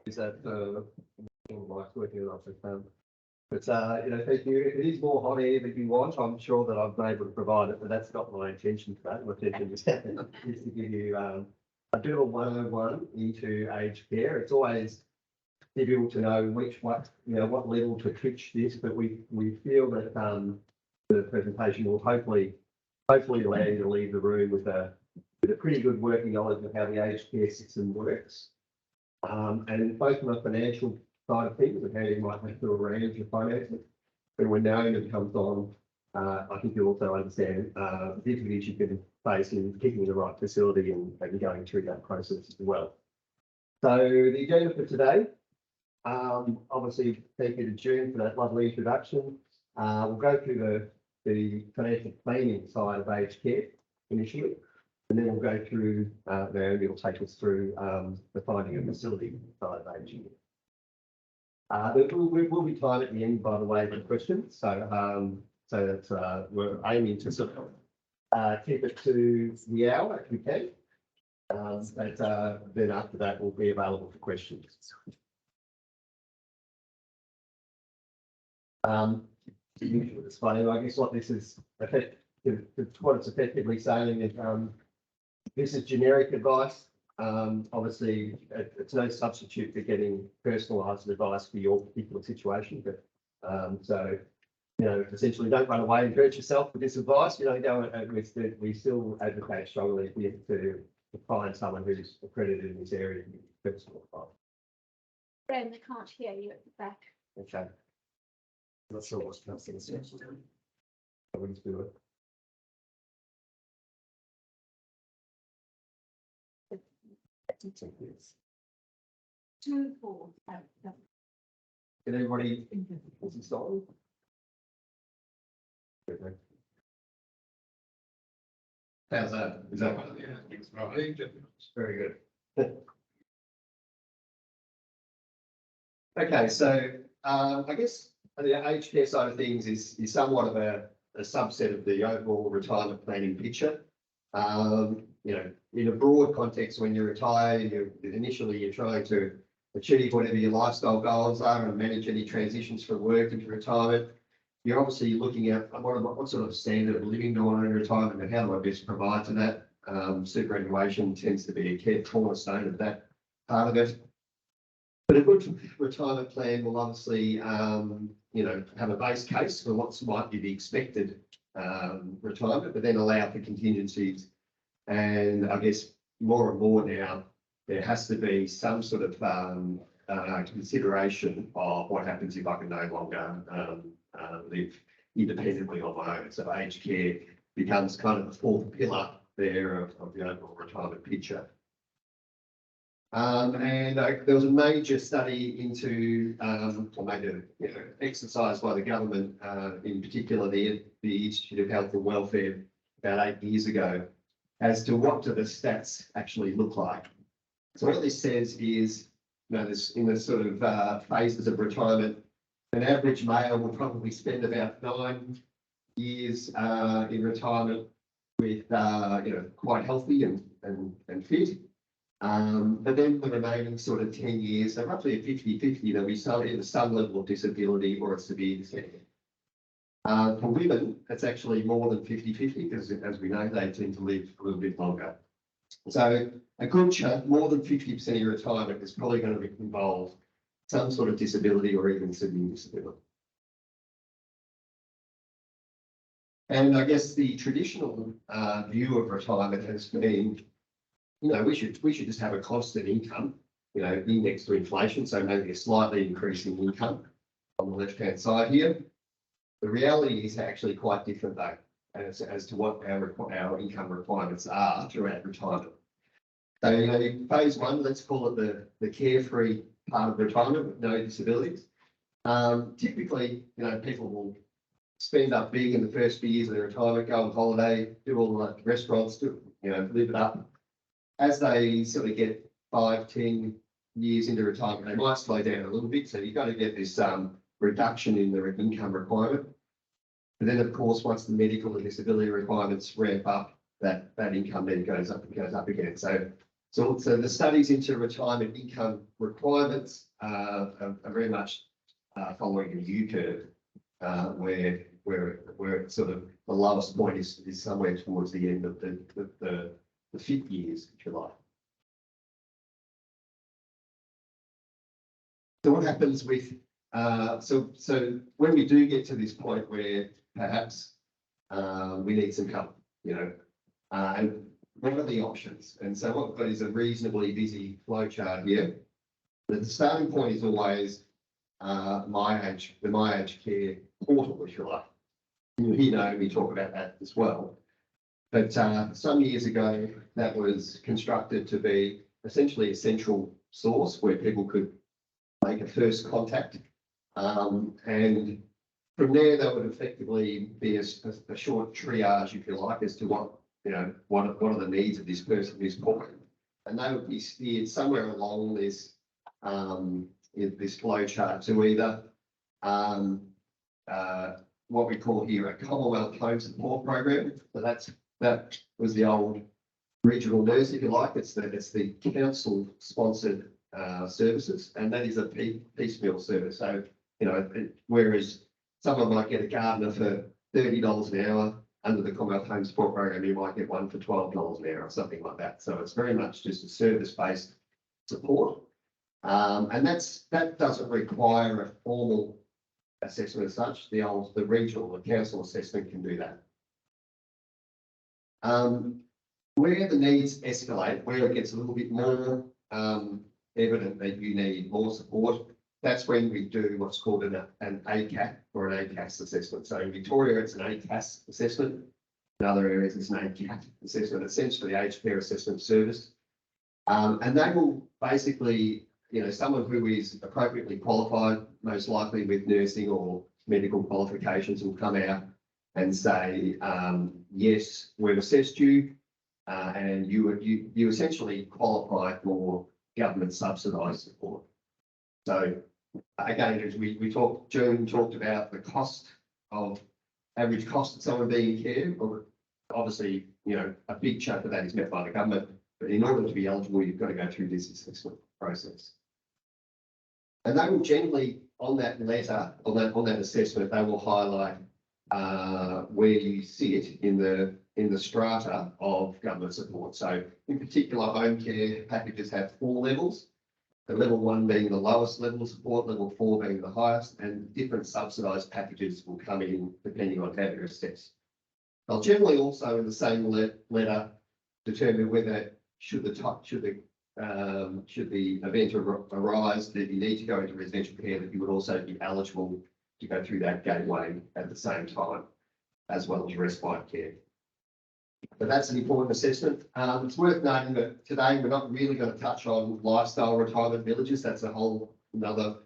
Is that like working it off the phone? But thank you. If it is more hot air that you want, I'm sure that I've been able to provide it, but that's not my intention today. My intention is to give you a bit of a 101 into aged care. It's always difficult to know what level to pitch this, but we feel that the presentation will hopefully allow you to leave the room with a pretty good working knowledge of how the aged care system works. And both from a financial side of things and how you might have to arrange your finances. But when knowing comes on, I think you'll also understand the difficulties you can face in picking the right facility and going through that process as well. So the agenda for today, obviously thank you to June for that lovely introduction. We'll go through the financial planning side of aged care initially, and then we'll go through, Naomi will take us through the finding of facility side of aged care. There will be time at the end, by the way, for questions. So that's we're aiming to sort of keep it to the hour if we can. But then after that, we'll be available for questions. It's funny. I guess what this is what it's effectively saying is this is generic advice. Obviously, it's no substitute for getting personalised advice for your particular situation. But so, essentially, don't run away and hurt yourself with this advice. We still advocate strongly to find someone who's accredited in this area to give personal advice. Graham, they can't hear you at the back. Okay. I'm not sure what's happening. I wouldn't do it. Two, four. Can everybody install? How's that? Is that one? Yeah, it's right. Very good. Okay, so I guess the aged care side of things is somewhat of a subset of the overall retirement planning picture. In a broad context, when you retire, you're trying to achieve whatever your lifestyle goals are and manage any transitions from work into retirement. You're obviously looking at what sort of standard of living do I want in retirement and how do I best provide to that. Superannuation tends to be a cornerstone of that part of it. But a good retirement plan will obviously, have a base case for what might be the expected retirement, but then allow for contingencies. And I guess more and more now, there has to be some sort of consideration of what happens if I can no longer live independently on my own. So aged care becomes kind of the fourth pillar there of the overall retirement picture. And there was a major study into, or major exercise by the government, in particular the Institute of Health and Welfare, about 8 years ago, as to what do the stats actually look like. So what this says is, there's in the sort of phases of retirement, an average male will probably spend about 9 years in retirement with, quite healthy and fit. But then the remaining sort of 10 years, so roughly a 50-50, there'll be some level of disability or a severe disability. For women, it's actually more than 50-50 because, as we know, they tend to live a little bit longer. So a good chunk, more than 50% of your retirement is probably going to involve some sort of disability or even severe disability. And I guess the traditional view of retirement has been, we should just have a constant income, indexed to inflation, so maybe a slightly increasing income on the left-hand side here. The reality is actually quite different though, as to what our income requirements are throughout retirement. So, phase one, let's call it the carefree part of retirement with no disabilities. Typically, people will spend up big in the first few years of their retirement, go on holiday, do all the restaurants, live it up. As they sort of get 5-10 years into retirement, they might slow down a little bit. So you've got to get this reduction in their income requirement. But then, of course, once the medical and disability requirements ramp up, that income then goes up again. So So the studies into retirement income requirements are very much following a U-curve, where it's sort of the lowest point is somewhere towards the end of the fit years, if you like. So what happens with so when we do get to this point where perhaps we need some help, and what are the options? And so what we've got is a reasonably busy flow chart here. But the starting point is always the My Aged Care portal, if you like. We talk about that as well. But some years ago, that was constructed to be essentially a central source where people could make a first contact. And from there, that would effectively be a short triage, if you like, as to what are the needs of this person who's calling. And they would be steered somewhere along this flow chart to either what we call here a Commonwealth Home Support Program. So that was the old regional nurse, if you like. It's the council sponsored services, and that is a piecemeal service. So whereas someone might get a gardener for $30 an hour, under the Commonwealth Home Support Program, you might get one for $12 an hour or something like that. So it's very much just a service-based support. And that doesn't require a formal assessment as such. The regional or council assessment can do that. Where the needs escalate, where it gets a little bit more evident that you need more support, that's when we do what's called an ACAT or an ACAS assessment. So in Victoria, it's an ACAS assessment. In other areas, it's an ACAT assessment, essentially the aged care assessment service. And they will basically, someone who is appropriately qualified, most likely with nursing or medical qualifications, will come out and say, yes, we've assessed you, and you essentially qualify for government subsidised support. So again, as June talked about the average cost of someone being in care. Obviously, a big chunk of that is met by the government, but in order to be eligible, you've got to go through this assessment process. And they will generally, on that letter, on that assessment, they will highlight where you see it in the strata of government support. So in particular, home care packages have 4 levels. The level 1 being the lowest level of support, level 4 being the highest, and different subsidised packages will come in depending on how you're assessed. They'll generally also in the same letter determine whether should the event arise that you need to go into residential care, that you would also be eligible to go through that gateway at the same time, as well as respite care. But that's an important assessment. It's worth noting that today we're not really going to touch on lifestyle retirement villages. That's a whole another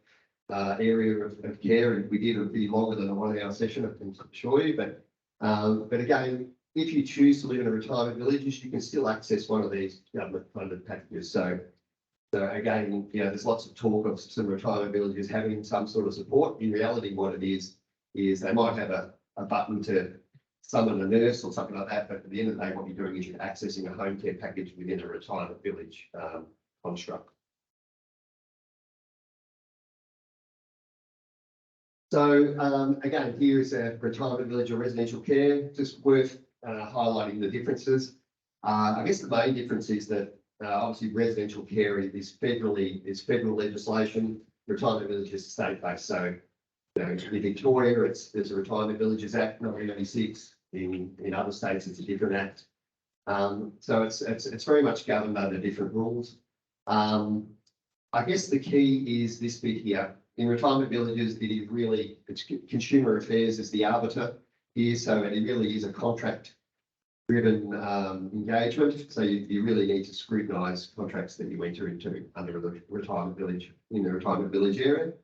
area of care, and we did a bit longer than a 1-hour session, I can assure you. But again, if you choose to live in a retirement village, you can still access one of these government-funded packages. So again, there's lots of talk of some retirement villages having some sort of support. In reality, what it is they might have a button to summon a nurse or something like that, but at the end of the day, what you're doing is you're accessing a home care package within a retirement village construct. So again, here is a retirement village or residential care, just worth highlighting the differences. I guess the main difference is that obviously residential care is federal legislation. Retirement village is state-based. So in Victoria, there's a Retirement Villages Act 1996. In other states, it's a different act. So it's very much governed under different rules. I guess the key is this bit here. In retirement villages, it's consumer affairs is the arbiter here. So it really is a contract-driven engagement. So you really need to scrutinise contracts that you enter into under the retirement village, in the retirement village area.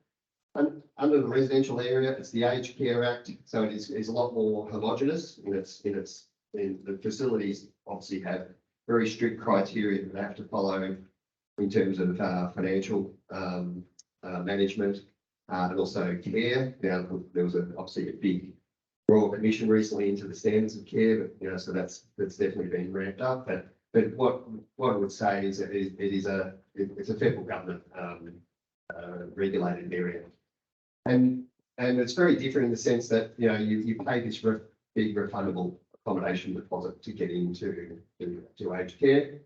And under the residential area, it's the Aged Care Act, so it is a lot more homogenous. The facilities obviously have very strict criteria that they have to follow in terms of financial management and also care. Now, there was obviously a big Royal Commission recently into the standards of care, but so that's definitely been ramped up. But but what I would say is that it's a federal government regulated area. And it's very different in the sense that, you know, you pay this big refundable accommodation deposit to get into aged care.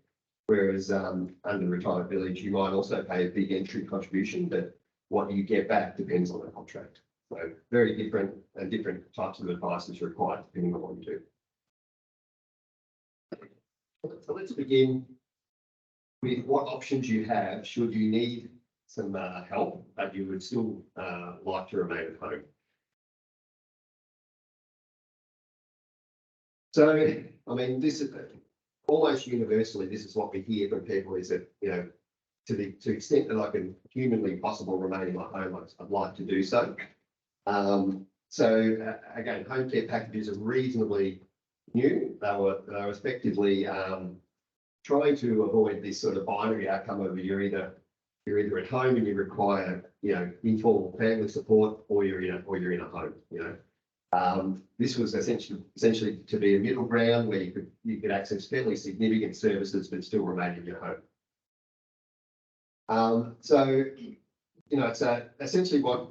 Whereas under Retirement Village, you might also pay a big entry contribution, but what you get back depends on the contract. So very different, and different types of advice is required depending on what you do. So let's begin with what options you have should you need some help, but you would still like to remain at home. So, I mean, this is almost universally, this is what we hear from people is that, you know, to the extent that I can humanly possible remain in my home, I'd like to do so. Again, home care packages are reasonably new. They were effectively trying to avoid this sort of binary outcome of you're either at home and you require, you know, informal family support, or you're in a home, you know. This was essentially to be a middle ground where you could access fairly significant services but still remain in your home. You know, it's essentially what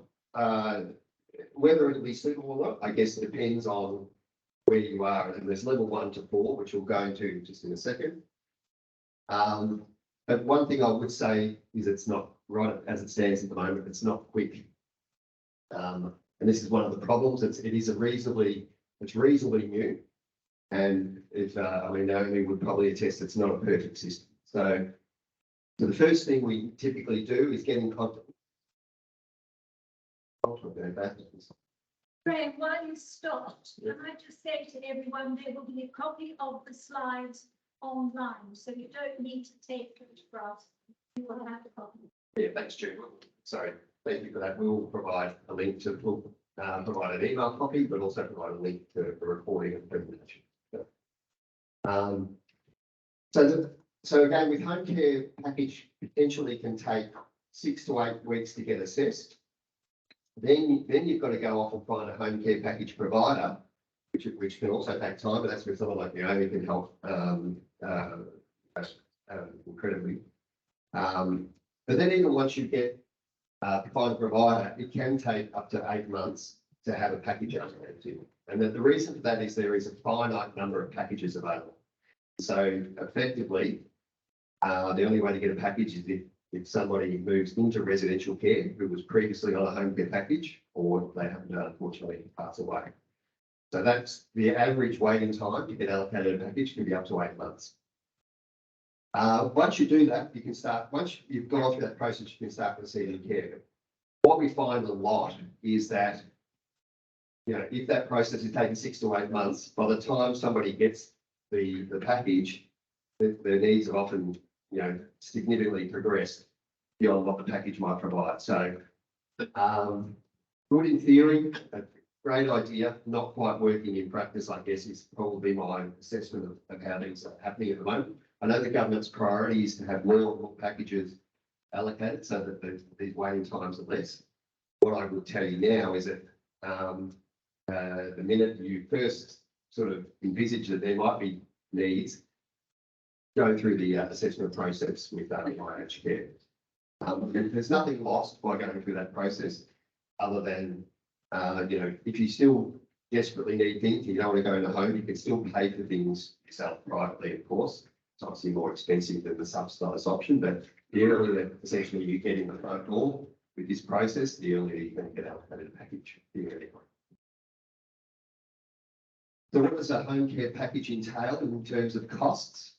whether it'll be suitable or not, I guess it depends on where you are. And there's level 1 to 4, which we'll go into just in a second. But one thing I would say is it's not right as it stands at the moment. It's not quick. And this is one of the problems. It's reasonably new, and I mean, Naomi would probably attest it's not a perfect system. So the first thing we typically do is get in contact. Graham, while you stopped, can I just say to everyone, there will be a copy of the slides online, so you don't need to take photographs. You will have a copy. Yeah, thanks, June. Sorry, thank you for that. We'll provide a link to, provide an email copy, but also provide a link to the recording and presentation. So again, with home care package potentially can take 6 to 8 weeks to get assessed. Then you've got to go off and find a home care package provider, which can also take time, but that's where someone like Naomi can help incredibly. But then even once you get find a provider, it can take up to 8 months to have a package allocated. And the reason for that is there is a finite number of packages available. So effectively, the only way to get a package is if somebody moves into residential care who was previously on a home care package, or they happen to unfortunately pass away. So that's the average waiting time to get allocated a package can be up to 8 months. Once you do that, you can start, once you've gone through that process, you can start receiving care. What we find a lot is that, you know, if that process is taking 6 to 8 months, by the time somebody gets the package, their needs have often, you know, significantly progressed beyond what the package might provide. So, good in theory, a great idea, not quite working in practice, I guess, is probably my assessment of how things are happening at the moment. I know the government's priority is to have more packages allocated so that these waiting times are less. What I will tell you now is that the minute you first sort of envisage that there might be needs, go through the assessment process with IH Care. There's nothing lost by going through that process other than, you know, if you still desperately need things, you don't want to go in a home, you can still pay for things yourself privately, of course. It's obviously more expensive than the subsidised option, but the earlier essentially you get in the front door with this process, the earlier you're going to get allocated a package. So what does a home care package entail in terms of costs?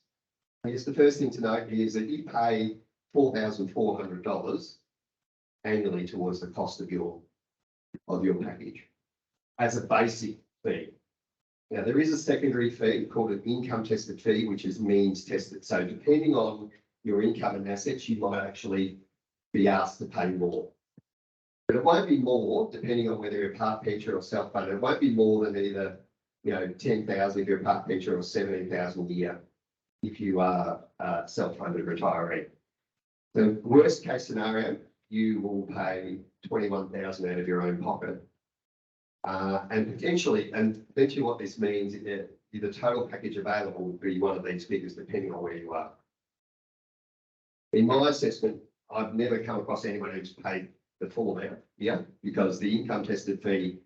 I guess the first thing to note is that you pay $4,400 annually towards the cost of your package as a basic fee. Now, there is a secondary fee called an income tested fee, which is means tested. So depending on your income and assets, you might actually be asked to pay more. But it won't be more, depending on whether you're part pensioner or self-funded. It won't be more than either, you know, 10,000 if you're a part pensioner, or 17,000 a year if you are a self-funded retiree. The worst case scenario, you will pay 21,000 out of your own pocket. And potentially what this means is that the total package available would be one of these figures depending on where you are. In my assessment, I've never come across anyone who's paid the full amount here because the income tested fee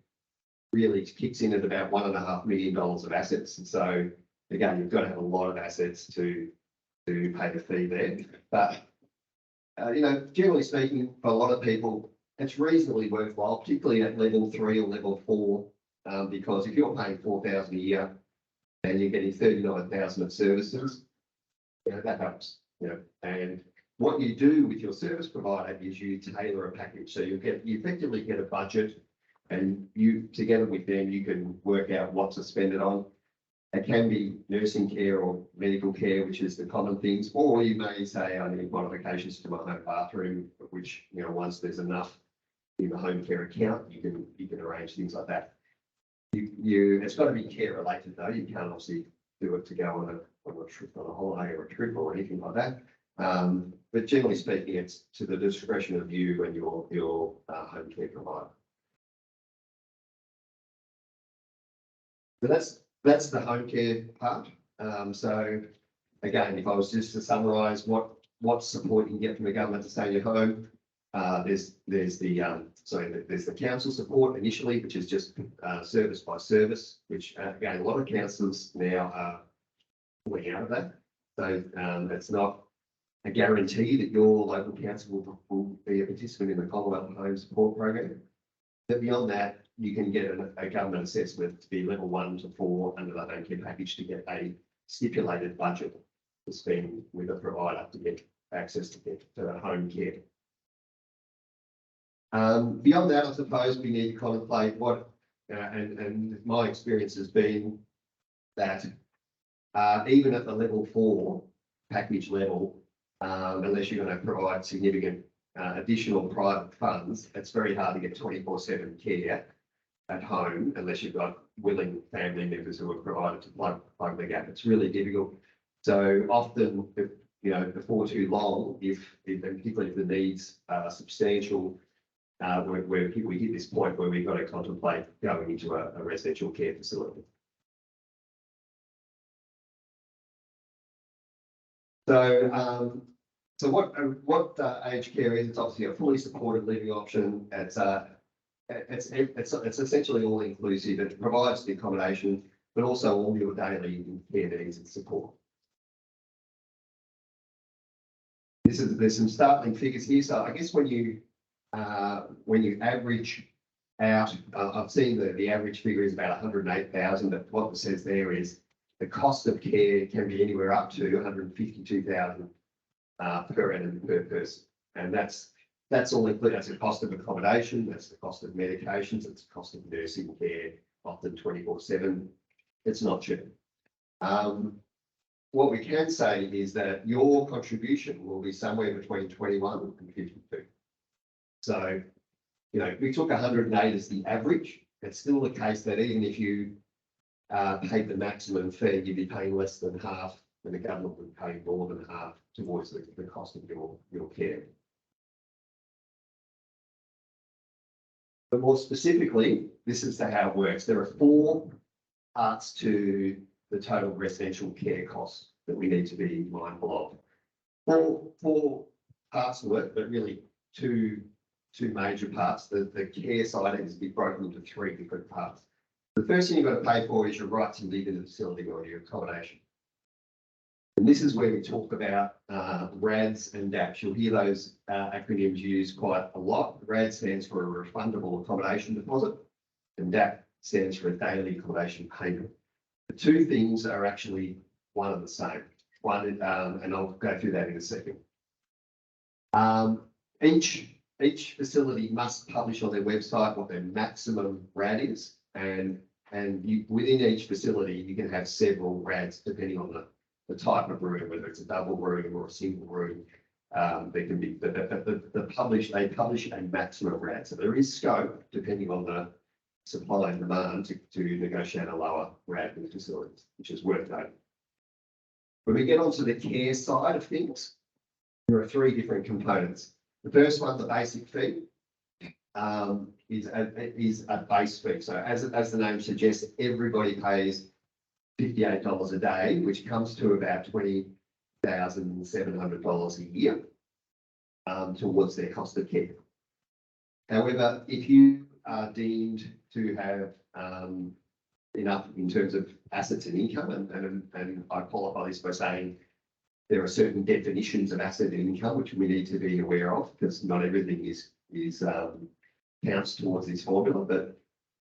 really kicks in at about $1.5 million of assets. And so again, you've got to have a lot of assets to pay the fee there. But, you know, generally speaking, for a lot of people, it's reasonably worthwhile, particularly at level 3 or level 4, because if you're paying $4,000 a year and you're getting $39,000 of services, you know, that helps, you know. And what you do with your service provider is you tailor a package. So you effectively get a budget, and you, together with them, you can work out what to spend it on. It can be nursing care or medical care, which is the common things, or you may say, I need modifications to my home bathroom, which, you know, once there's enough in the home care account, you can arrange things like that. It's got to be care related though. You can't obviously do it to go on a trip, on a holiday or a trip or anything like that. But generally speaking, it's to the discretion of you and your home care provider. So that's the home care part. So again, if I was just to summarise what support you can get from the government to stay in your home, there's the council support initially, which is just service by service, which again, a lot of councils now are pulling out of that. So it's not a guarantee that your local council will be a participant in the Commonwealth Home Support Program. But beyond that, you can get a government assessment to be level 1 to 4 under the home care package to get a stipulated budget to spend with a provider to get access to home care. Beyond that, I suppose we need to contemplate what, and my experience has been that even at the level 4 package level, unless you're going to provide significant additional private funds, it's very hard to get 24/7 care at home unless you've got willing family members who are provided to plug the gap. It's really difficult. So often, you know, before too long, if and particularly if the needs are substantial, where we hit this point where we've got to contemplate going into a residential care facility. So what aged care is? It's obviously a fully supported living option. It's essentially all inclusive. It provides the accommodation, but also all your daily care needs and support. There's some startling figures here. So I guess when you average out, I've seen the average figure is about 108,000, but what it says there is the cost of care can be anywhere up to 152,000 per annum per person, and that's all included. That's the cost of accommodation, that's the cost of medications, it's the cost of nursing care, often 24/7. It's not cheap. What we can say is that your contribution will be somewhere between 21 and 52. So, you know, if we took 108 as the average, it's still the case that even if you paid the maximum fee, you'd be paying less than half, and the government would pay more than half towards the cost of your care. But more specifically, this is how it works. There are 4 parts to the total residential care costs that we need to be mindful of. 4 parts to it, but really two major parts. The care side is broken into 3 different parts. The first thing you've got to pay for is your right to live in the facility or your accommodation. And this is where we talk about RADs and DAPs. You'll hear those acronyms used quite a lot. RAD stands for a refundable accommodation deposit, and DAP stands for a daily accommodation payment. The 2 things are actually one and the same. And I'll go through that in a second. Each facility must publish on their website what their maximum RAD is, and within each facility you can have several RADs depending on the type of room, whether it's a double room or a single room. There can be they publish a maximum RAD, so there is scope depending on the supply and demand to negotiate a lower RAD with facilities, which is worth noting. When we get onto the care side of things, there are 3 different components. The first one, the basic fee, is a base fee. So as the name suggests, everybody pays $58 a day, which comes to about $20,700 a year towards their cost of care. However, if you are deemed to have enough in terms of assets and income, and I qualify this by saying there are certain definitions of asset and income which we need to be aware of, because not everything is counts towards this formula, but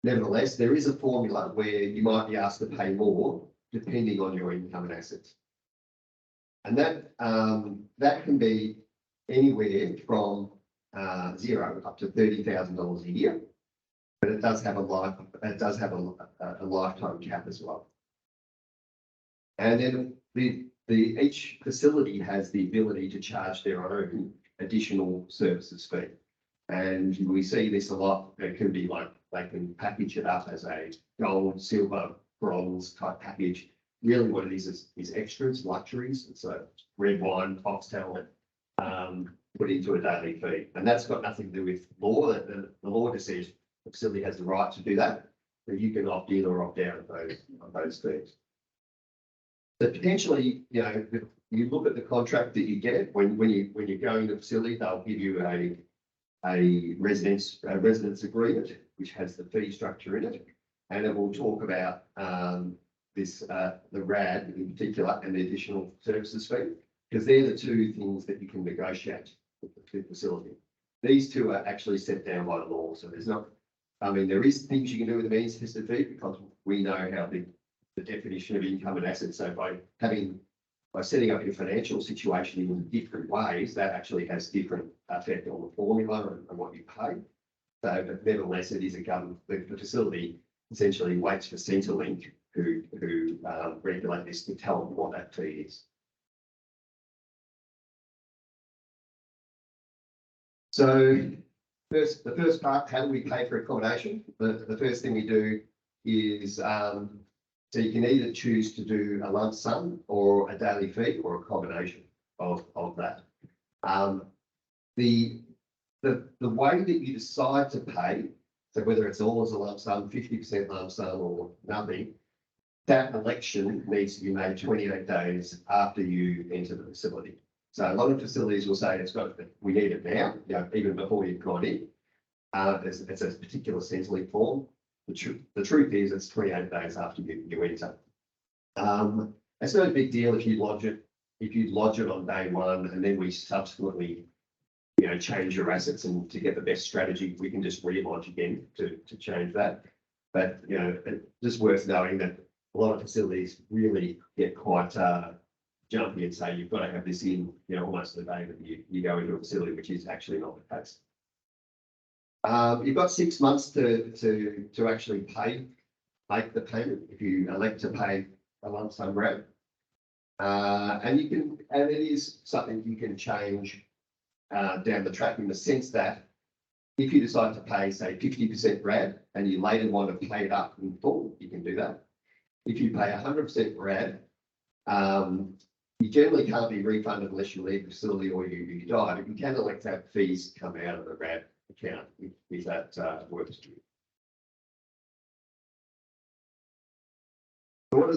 nevertheless, there is a formula where you might be asked to pay more depending on your income and assets. And that can be anywhere from zero up to $30,000 a year, but it does have a lifetime cap as well. And then each facility has the ability to charge their own additional services fee. And we see this a lot. It can be like they can package it up as a gold, silver, bronze type package. Really what it is extras, luxuries. It's a red wine, foxtail, put into a daily fee. And that's got nothing to do with law. The law just says the facility has the right to do that, but you can opt in or opt out of those fees. So potentially, you know, if you look at the contract that you get when you're going to a facility, they'll give you a residence agreement, which has the fee structure in it, and it will talk about the RAD in particular and the additional services fee, because they're the two things that you can negotiate with the facility. These two are actually set down by law, so there's not. I mean, there is things you can do with the means tested fee because we know how the definition of income and assets. So by setting up your financial situation in different ways, that actually has different effect on the formula and what you pay. So, but nevertheless, it is a government. The facility essentially waits for Centrelink, who regulate this, to tell them what that fee is. So, the first part, how do we pay for accommodation? The first thing we do is so you can either choose to do a lump sum or a daily fee or a combination of that. The way that you decide to pay, so whether it's all as a lump sum, 50% lump sum or nothing, that election needs to be made 28 days after you enter the facility. So a lot of facilities will say we need it now, you know, even before you've gone in. It's a particular Centrelink form. The truth is it's 28 days after you enter. It's no big deal if you lodge it on day one and then we subsequently, you know, change your assets, and to get the best strategy, we can just re-lodge again to change that. But, you know, it's just worth knowing that a lot of facilities really get quite jumpy and say you've got to have this in, you know, almost the day that you go into a facility, which is actually not the case. You've got 6 months to actually make the payment if you elect to pay a lump sum RAD. And it is something you can change down the track, in the sense that if you decide to pay, say, 50% RAD and you later want to pay it up in full, you can do that. If you pay 100% RAD, you generally can't be refunded unless you leave the facility or you die, but you can elect to have fees come out of the RAD account if that works for you. So what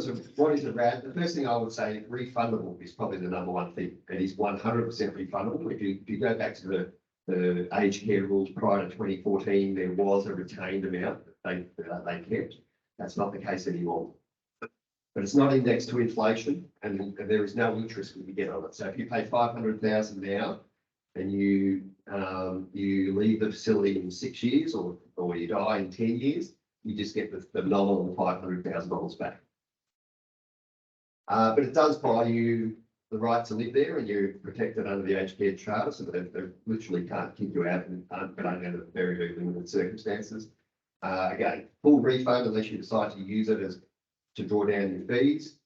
is a RAD? The first thing I would say, refundable is probably the number one thing. It is 100% refundable. If you go back to the aged care rules prior to 2014, there was a retained amount that they kept. That's not the case anymore. But it's not indexed to inflation, and there is no interest when you get on it. So if you pay $500,000 now, and you leave the facility in 6 years, or you die in 10 years, you just get the nominal $500,000 back. But it does buy you the right to live there, and you're protected under the aged care charter, so they literally can't kick you out, but only under very, very limited circumstances. Again, full refund unless you decide to use it to draw down your fees.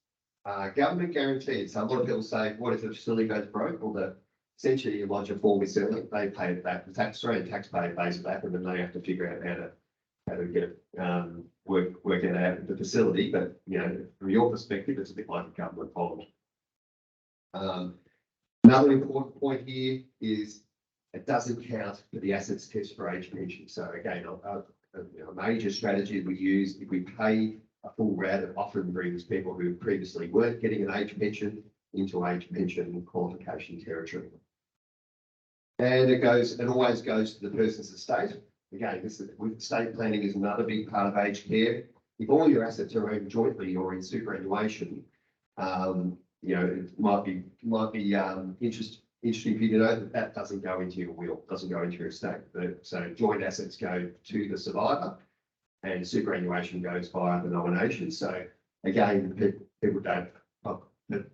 Government guaranteed. So a lot of people say, what if the facility goes broke? Well, essentially you lodge a form with Centrelink, they pay it back. The Australian taxpayer pays it back, and then they have to figure out how to get it, work it out at the facility. But, you know, from your perspective, it's a bit like a government bond. Another important point here is it doesn't count for the assets test for age pension. So again, a major strategy we use, if we pay a full RAD. It often brings people who previously weren't getting an age pension into age pension qualification territory. And it always goes to the person's estate. Again, with estate planning is another big part of aged care. If all your assets are owned jointly or in superannuation, it might be interesting for you to know that doesn't go into your will, doesn't go into your estate. So joint assets go to the survivor, and superannuation goes via the nomination. So again, people don't, but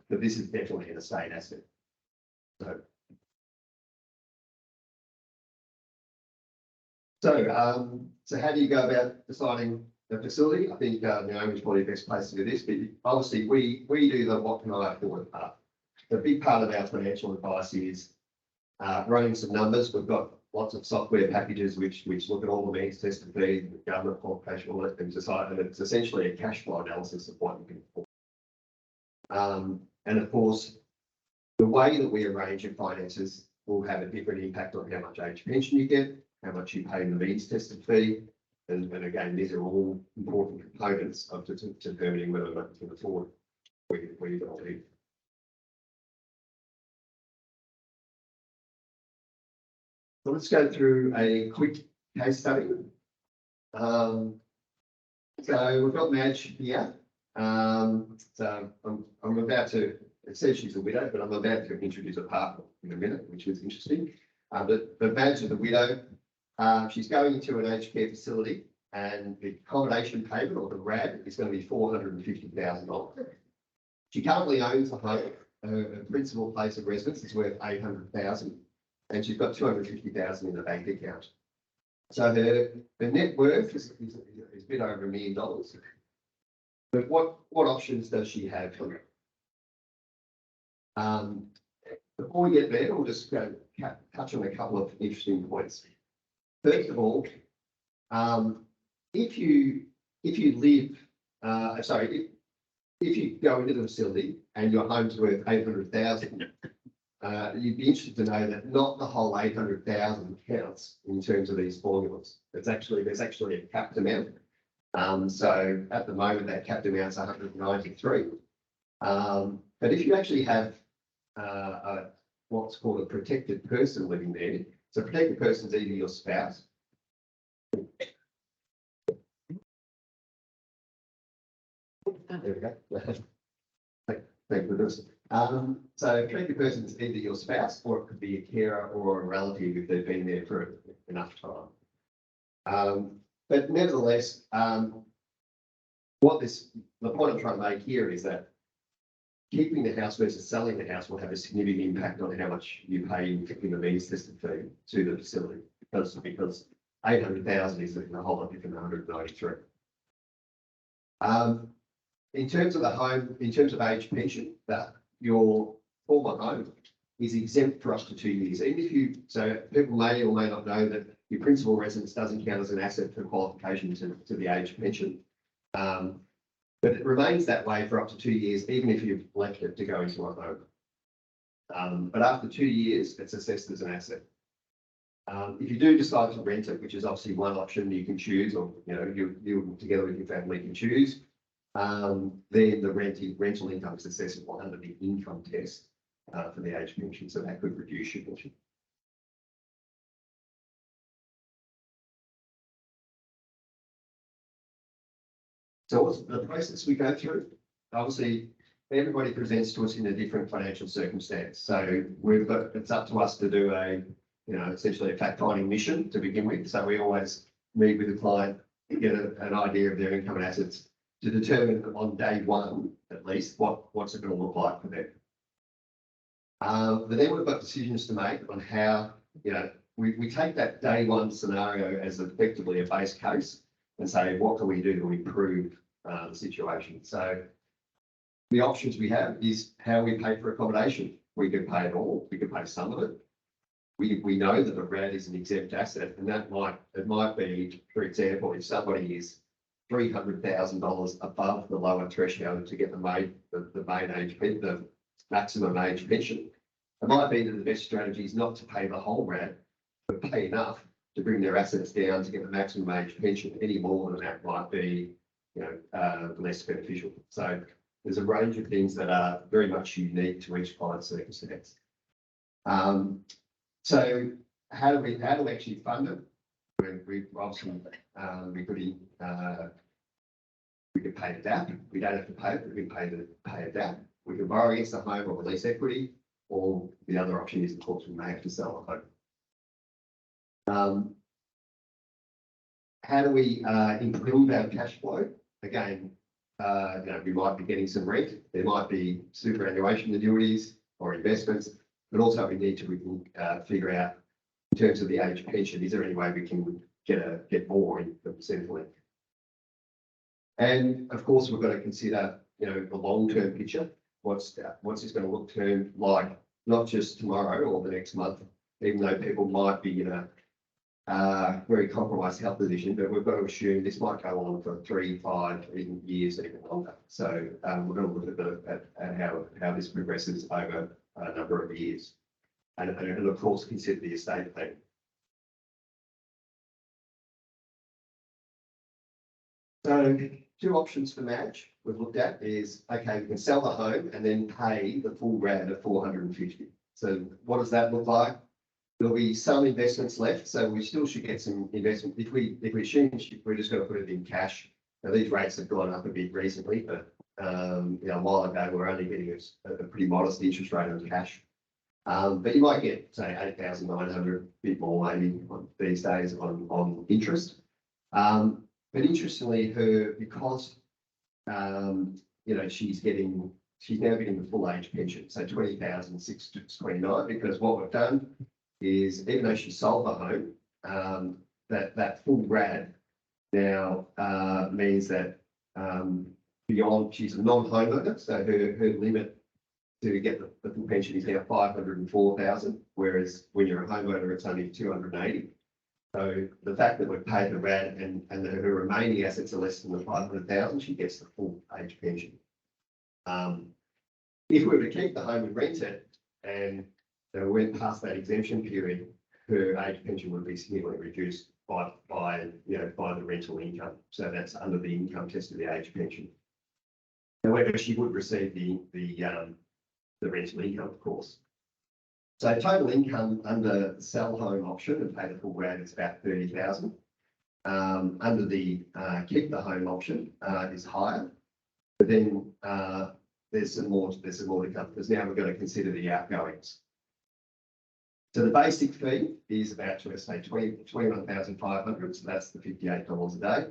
this is definitely an estate asset. So how do you go about deciding the facility? I think Naomi's probably the best place to do this, but obviously we do the what can I afford part. The big part of our financial advice is running some numbers. We've got lots of software packages which look at all the means tested fees, the government qualification, all that things aside, and it's essentially a cash flow analysis of what you can afford. And of course, the way that we arrange your finances will have a different impact on how much age pension you get, how much you pay in the means tested fee. And again, these are all important components of determining whether or not you can afford where you're going to live. So let's go through a quick case study. So we've got Madge here. So I'm about to, it says she's a widow, but I'm about to introduce a partner in a minute, which is interesting. But Madge is a widow. She's going into an aged care facility, and the accommodation payment, or the RAD, is going to be $450,000. She currently owns a home. Her principal place of residence is worth $800,000, and she's got $250,000 in the bank account. So her net worth is a bit over $1 million. But what options does she have? Before we get there, we'll just go touch on a couple of interesting points. First of all, if you go into the facility and your home's worth $800,000, you'd be interested to know that not the whole $800,000 counts in terms of these formulas. There's actually a capped amount. So at the moment, that capped amount's 193. But if you actually have what's called a protected person living there, so protected person is either your spouse. There we go. Thank goodness. So protected person is either your spouse, or it could be a carer or a relative if they've been there for enough time. But nevertheless, the point I'm trying to make here is that keeping the house versus selling the house will have a significant impact on how much you pay in the means tested fee to the facility, because 800,000 is a whole lot different than 193. In terms of the home, in terms of age pension, that your former home is exempt for up to 2 years. Even if so people may or may not know that your principal residence doesn't count as an asset for qualification to the age pension. But it remains that way for up to 2 years, even if you've left it to go into a home. But after 2 years, it's assessed as an asset. If you do decide to rent it, which is obviously one option you can choose, or you together with your family can choose, then the rental income is assessable under the income test for the age pension, so that could reduce your pension. So what's the process we go through? Obviously, everybody presents to us in a different financial circumstance. So it's up to us to do essentially a fact-finding mission to begin with. So we always meet with the client to get an idea of their income and assets to determine on day one, at least, what's it going to look like for them. But then we've got decisions to make on how, we take that day one scenario as effectively a base case and say, what can we do to improve the situation? So the options we have is how we pay for accommodation. We could pay it all, we could pay some of it. We know that a RAD is an exempt asset, and it might be, for example, if somebody is $300,000 above the lower threshold to get the maximum age pension. It might be that the best strategy is not to pay the whole RAD, but pay enough to bring their assets down to get the maximum age pension. Any more than that might be less beneficial. So there's a range of things that are very much unique to each client's circumstance. So how do we actually fund it? We obviously we could pay the DAP. We don't have to pay it, but we can pay a DAP. We can borrow against the home or release equity, or the other option is, of course, we may have to sell the home. How do we improve our cash flow? Again, we might be getting some rent. There might be superannuation annuities or investments, but also we need to figure out in terms of the age pension, is there any way we can get more in from Centrelink? And of course, we've got to consider, the long-term picture. What's this going to look like, not just tomorrow or the next month, even though people might be in a very compromised health position, but we've got to assume this might go on for 3, 5, even years, even longer. So we're going to look at how this progresses over a number of years, and of course consider the estate plan. So 2 options for Madge we've looked at is, okay, we can sell the home and then pay the full RAD of 450. So what does that look like? There'll be some investments left, so we still should get some investment. If we assume we're just going to put it in cash. Now these rates have gone up a bit recently, but a while ago we were only getting a pretty modest interest rate on cash. But you might get, say, 8,900, a bit more maybe these days on interest. But interestingly, because she's now getting the full age pension, so 20,629, because what we've done is, even though she sold the home, that full RAD now means that beyond, she's a non-homeowner, so her limit to get the full pension is now 504,000, whereas when you're a homeowner, it's only 280. So the fact that we've paid the RAD and that her remaining assets are less than the 500,000, she gets the full age pension. If we were to keep the home and rent it and went past that exemption period, her age pension would be significantly reduced by the rental income. So that's under the income test of the age pension. However, she would receive the rental income, of course. So total income under the sell home option and pay the full RAD is about 30,000. Under the keep the home option is higher, but then there's some more to come, because now we're going to consider the outgoings. So the basic fee is about, say, 21,500. So that's the $58 a day.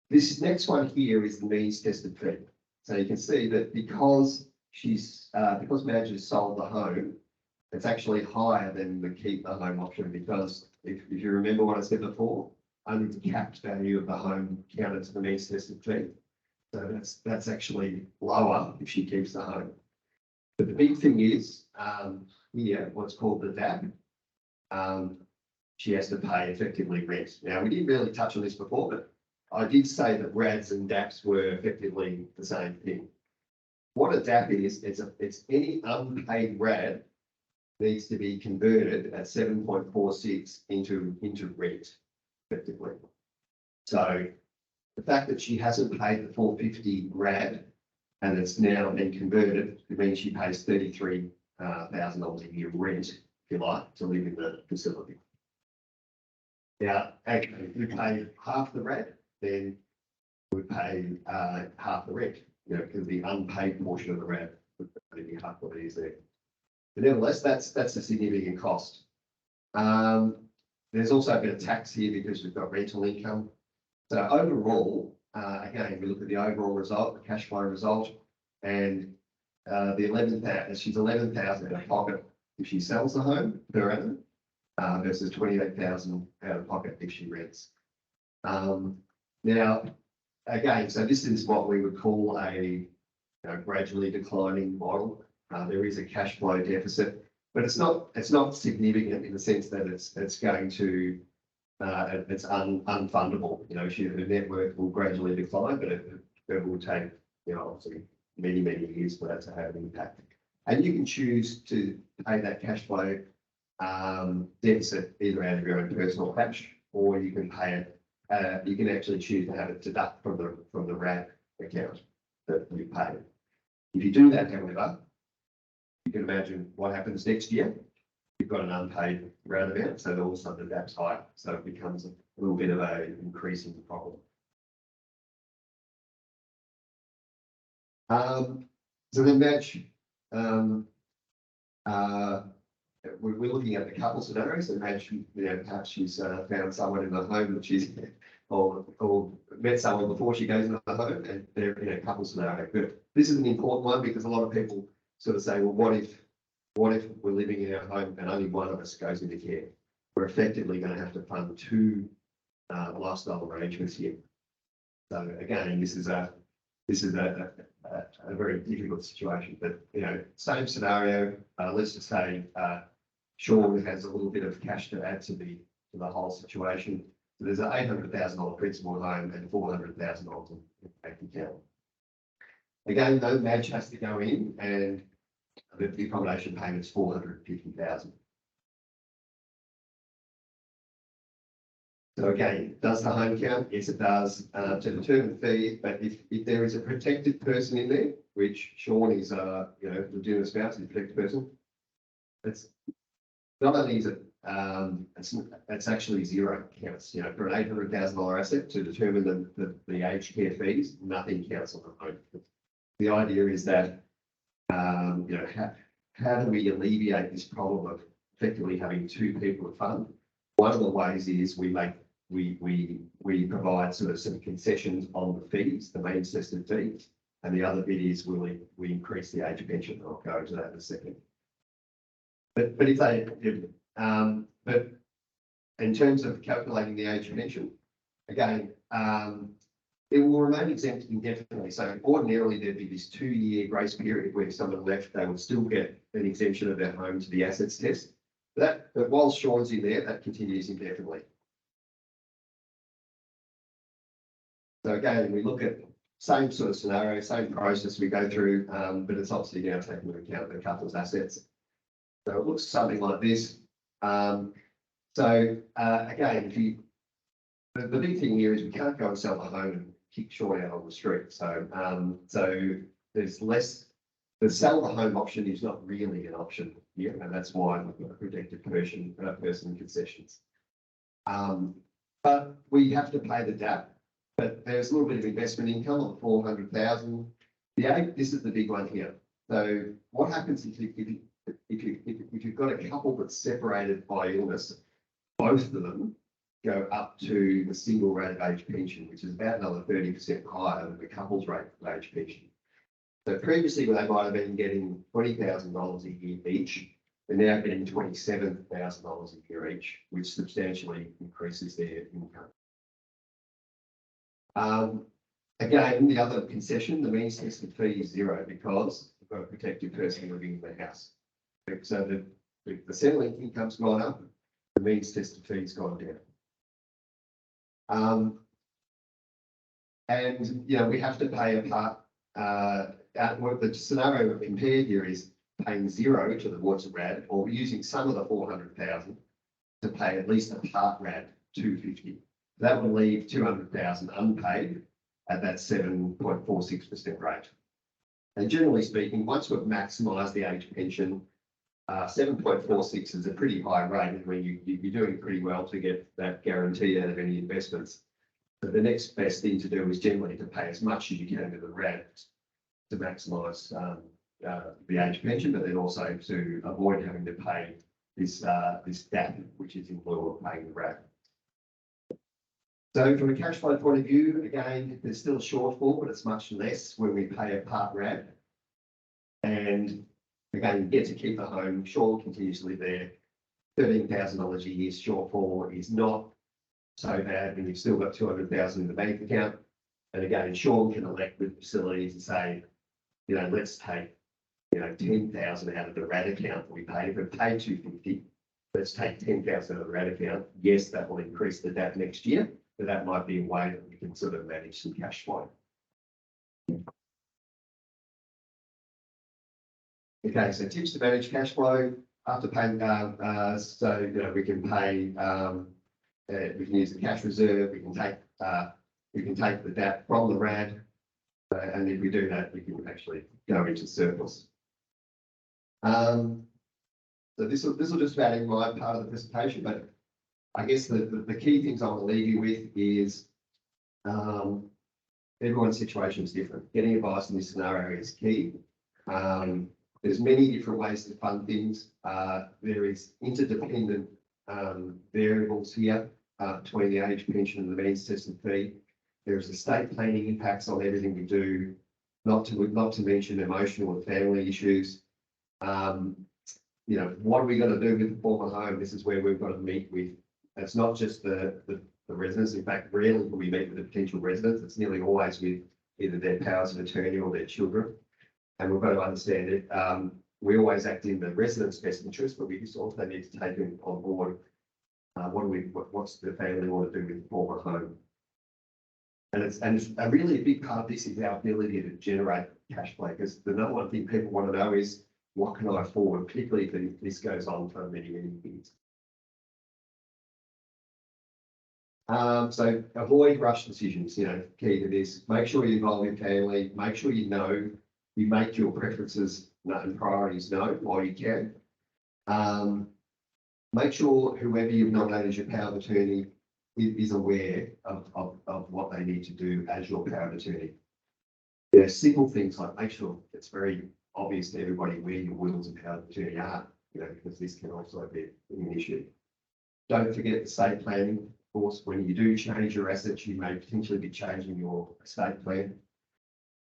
This next one here is the means tested fee. So you can see that because Madge has sold the home, it's actually higher than the keep the home option, because if you remember what I said before, only the capped value of the home counted to the means tested fee. So that's actually lower if she keeps the home. But the big thing is here, what's called the DAP. She has to pay effectively rent. Now, we didn't really touch on this before, but I did say that RADs and DAPs were effectively the same thing. What a DAP is, it's any unpaid RAD needs to be converted at 7.46 into rent, effectively. So the fact that she hasn't paid the 450 RAD and it's now been converted, it means she pays $33,000 a year rent, if you like, to live in the facility. Now, actually, if we pay half the RAD, then we pay half the rent, because the unpaid portion of the RAD would be half what it is there. But nevertheless, that's a significant cost. There's also a bit of tax here because we've got rental income. So overall, again, we look at the overall result, the cash flow result, and the 11,000. She's 11,000 out of pocket if she sells the home per annum, versus 28,000 out of pocket if she rents. Now, again, so this is what we would call a gradually declining model. There is a cash flow deficit, but it's not significant in the sense that it's going to it's unfundable. Her net worth will gradually decline, but it will take obviously many years for that to have an impact. And you can choose to pay that cash flow deficit either out of your own personal cash, or you can pay it you can actually choose to have it deduct from the RAD account that you pay. If you do that, however, you can imagine what happens next year. You've got an unpaid RAD amount, so all of a sudden that's high, so it becomes a little bit of a increasing problem. So then match, we're looking at the couple scenarios, and match, perhaps she's found someone in the home that she's, or met someone before she goes into the home, and they're in a couple scenario. But this is an important one because a lot of people sort of say, well, what if we're living in our home and only one of us goes into care? We're effectively going to have to fund two lifestyle arrangements here. So again, this is a very difficult situation, but same scenario. Let's just say Sean has a little bit of cash to add to the whole situation. So there's an $800,000 principal home and $400,000 in bank account. Again, no match has to go in, and the accommodation payment is $450,000. So again, does the home count? Yes, it does. To determine fee, but if there is a protected person in there, which Sean is, legitimate spouse, is a protected person, it's not only is it, it's actually zero counts. For an $800,000 asset to determine the aged care fees, nothing counts on the home. The idea is that, how do we alleviate this problem of effectively having two people to fund? One of the ways is we provide sort of some concessions on the fees, the main system fees, and the other bit is we increase the age pension. I'll go into that in a second. But but in terms of calculating the age pension, again, it will remain exempt indefinitely. So ordinarily there'd be this 2-year grace period where if someone left, they would still get an exemption of their home to the assets test. But while Sean's in there, that continues indefinitely. So again, we look at same sort of scenario, same process we go through, but it's obviously now taking into account the couple's assets. So it looks something like this. Again, the big thing here is we can't go and sell the home and kick Sean out on the street. So there's less. The sell the home option is not really an option here, and that's why we've got a protected person concessions. But we have to pay the DAP. But there's a little bit of investment income of $400,000. This is the big one here. So what happens if you've got a couple that's separated by illness? Both of them go up to the single rate of age pension, which is about another 30% higher than the couple's rate of age pension. So previously, they might have been getting $20,000 a year each, they're now getting $27,000 a year each, which substantially increases their income. Again, the other concession, the means tested fee is zero because we've got a protected person living in the house. So the settling income's gone up, the means tested fee's gone down. And we have to pay a part. What the scenario we've compared here is paying zero to the water RAD, or using some of the $400,000 to pay at least a part RAD $250,000. That will leave $200,000 unpaid at that 7.46% rate. And generally speaking, once we've maximised the age pension, 7.46 is a pretty high rate. I mean, you're doing pretty well to get that guarantee out of any investments. But the next best thing to do is generally to pay as much as you can to the RAD to maximise the age pension, but then also to avoid having to pay this DAP, which is in lieu of paying the RAD. So from a cash flow point of view, again, there's still a shortfall, but it's much less when we pay a part RAD. And again, you get to keep the home. Sean continues to live there. $13,000 a year shortfall is not so bad when you've still got $200,000 in the bank account. And again, Sean can elect with facilities and say, let's take, $10,000 out of the RAD account that we paid. If we paid $250,000, let's take $10,000 out of the RAD account. Yes, that will increase the DAP next year, but that might be a way that we can sort of manage some cash flow. Okay, so tips to manage cash flow after paying. We can pay we can use the cash reserve, we can take the debt from the RAD. And if we do that, we can actually go into surplus. So this will just about end my part of the presentation, but I guess the key things I want to leave you with is everyone's situation is different. Getting advice in this scenario is key. There's many different ways to fund things. There is interdependent variables here between the age pension and the means test and fee. There's estate planning impacts on everything we do, not to mention emotional and family issues. You know, what are we going to do with the former home? This is where we've got to meet with. It's not just the residents. In fact, rarely will we meet with the potential residents. It's nearly always with either their powers of attorney or their children. And we've got to understand it. We always act in the residents' best interest, but we just also need to take on board what's the family want to do with the former home. And really a big part of this is our ability to generate cash flow, because the number one thing people want to know is what can I afford, particularly if this goes on for many, many years. So avoid rush decisions, you know, key to this. Make sure you involve your family, make sure you make your preferences and priorities known while you can. Make sure whoever you've nominated as your power of attorney is aware of what they need to do as your power of attorney. There are simple things like make sure it's very obvious to everybody where your wills and power of attorney are, you know, because this can also be an issue. Don't forget estate planning. Of course, when you do change your assets, you may potentially be changing your estate plan.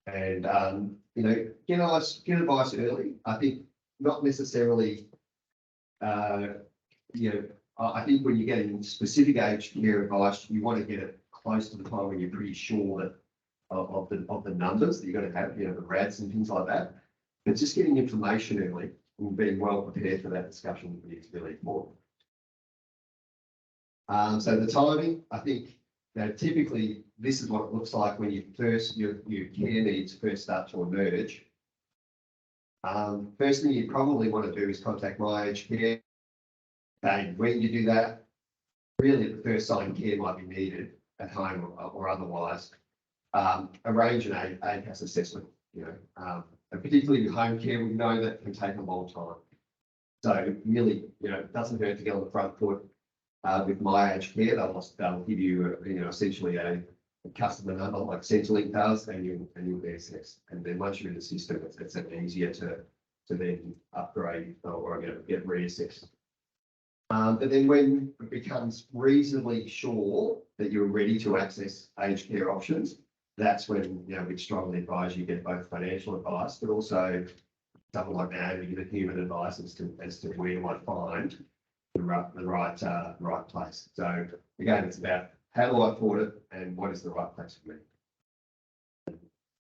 And, you know, get advice early. I think not necessarily, you know, I think when you're getting specific aged care advice, you want to get it close to the time when you're pretty sure that of the numbers that you're going to have, you know, the RADs and things like that. But just getting information early and being well prepared for that discussion is really important. So the timing, I think, you know, typically this is what it looks like when your care needs first start to emerge. First thing you probably want to do is contact My Aged Care. And when you do that, really the first sign care might be needed at home or otherwise. Arrange an ACAS assessment, you know, and particularly with home care, we know that can take a long time. So really, you know, it doesn't hurt to get on the front foot with My Aged Care. They'll give you, you know, essentially a customer number like Centrelink does, and you'll be assessed. And then once you're in the system, it's easier to then upgrade or get reassessed. But then when it becomes reasonably sure that you're ready to access aged care options, that's when, you know, we'd strongly advise you get both financial advice, but also something like that, you get human advice as to where you might find the right place. So again, it's about how do I afford it and what is the right place for me.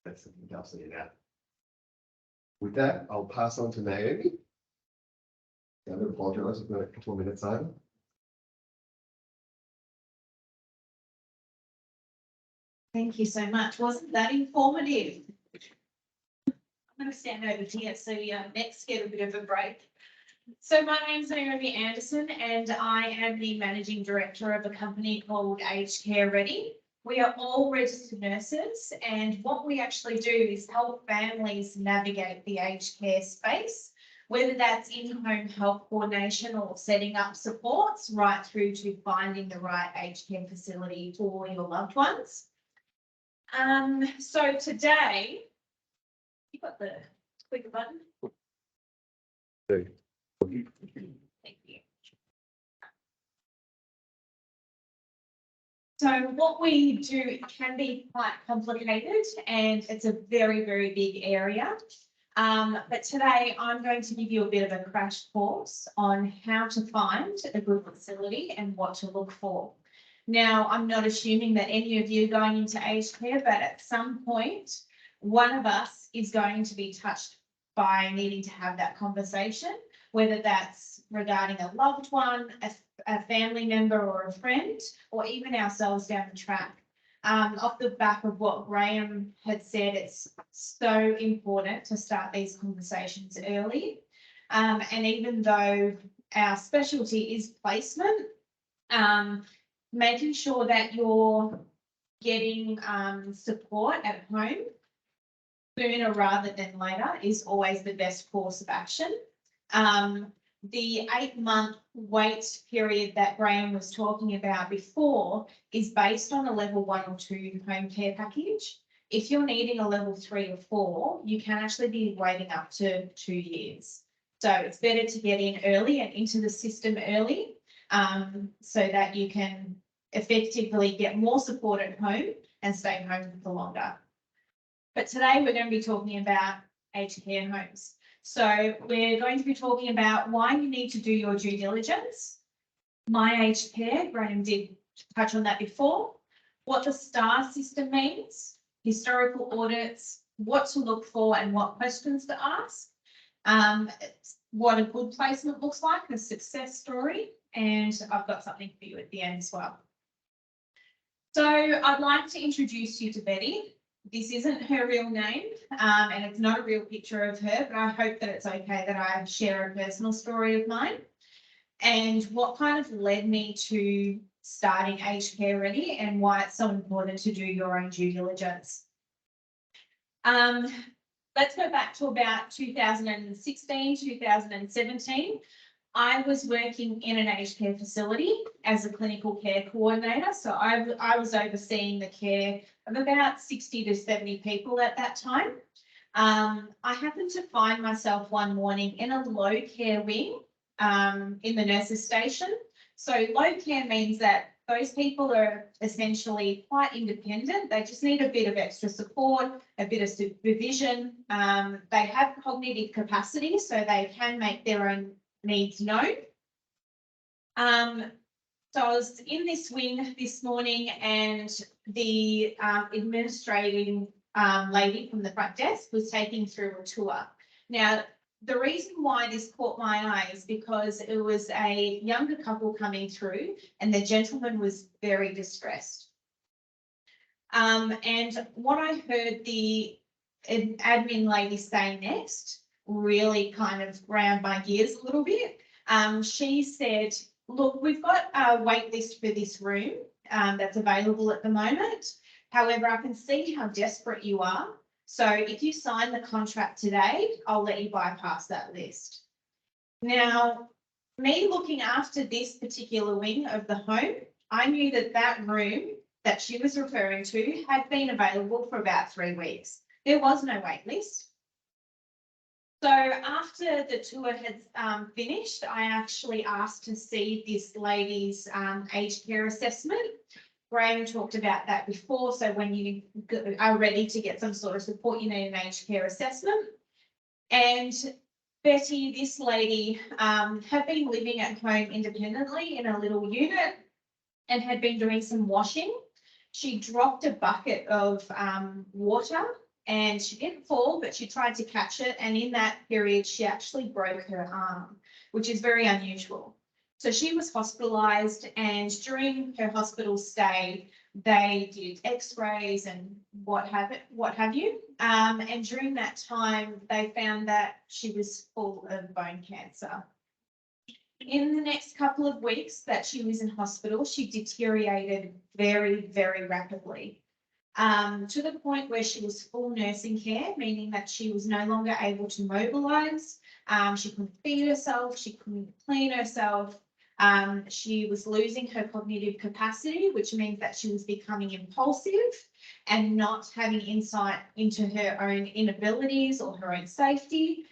That's the thing I'll see it out. With that, I'll pass on to Naomi. I do apologise, I've got a couple of minutes over. Thank you so much. Wasn't that informative? I'm going to stand over here so your necks get a bit of a break. So my name's Naomi Anderson and I am the Managing Director of a company called Aged Care Ready. We are all registered nurses and what we actually do is help families navigate the aged care space, whether that's in-home health coordination or setting up supports right through to finding the right aged care facility for your loved ones. So today, you got the clicker button? Thank Thank you. So what we do can be quite complicated and it's a very, very big area. But today I'm going to give you a bit of a crash course on how to find a good facility and what to look for. Now, I'm not assuming that any of you are going into aged care, but at some point, one of us is going to be touched by needing to have that conversation, whether that's regarding a loved one, a family member or a friend, or even ourselves down the track. Off the back of what Graham had said, it's so important to start these conversations early. And even though our specialty is placement, making sure that you're getting support at home sooner rather than later is always the best course of action. The 8-month wait period that Graham was talking about before is based on a level 1 or 2 home care package. If you're needing a level 3 or 4, you can actually be waiting up to 2 years. So it's better to get in early and into the system early, so that you can effectively get more support at home and stay home for longer. But today we're going to be talking about aged care homes. So we're going to be talking about why you need to do your due diligence. My aged care, Graham did touch on that before. What the STAR system means, historical audits, what to look for and what questions to ask. What a good placement looks like, a success story, and I've got something for you at the end as well. So I'd like to introduce you to Betty. This isn't her real name, and it's not a real picture of her, but I hope that it's okay that I share a personal story of mine and what kind of led me to starting Aged Care Ready and why it's so important to do your own due diligence. Let's go back to about 2016, 2017. I was working in an aged care facility as a clinical care coordinator. So I was overseeing the care of about 60 to 70 people at that time. I happened to find myself one morning in a low care wing in the nurses station. So low care means that those people are essentially quite independent. They just need a bit of extra support, a bit of supervision. They have cognitive capacity, so they can make their own needs known. So I was in this wing this morning and the administrating lady from the front desk was taking through a tour. Now, the reason why this caught my eye is because it was a younger couple coming through and the gentleman was very distressed. And what I heard the admin lady say next really kind of ground my gears a little bit. She said, look, we've got a wait list for this room that's available at the moment. However, I can see how desperate you are. So if you sign the contract today, I'll let you bypass that list. Now, me looking after this particular wing of the home, I knew that that room that she was referring to had been available for about 3 weeks. There was no wait list. So after the tour had finished, I actually asked to see this lady's aged care assessment. Graham talked about that before. So when you are ready to get some sort of support, you need an aged care assessment. And Betty, this lady, had been living at home independently in a little unit and had been doing some washing. She dropped a bucket of water and she didn't fall, but she tried to catch it. And in that period, she actually broke her arm, which is very unusual. So she was hospitalised, and during her hospital stay, they did x-rays and what have you. And during that time, they found that she was full of bone cancer. In the next couple of weeks that she was in hospital, she deteriorated very, very rapidly. To the point where she was full nursing care, meaning that she was no longer able to mobilise. She couldn't feed herself, she couldn't clean herself. She was losing her cognitive capacity, which means that she was becoming impulsive and not having insight into her own inabilities or her own safety.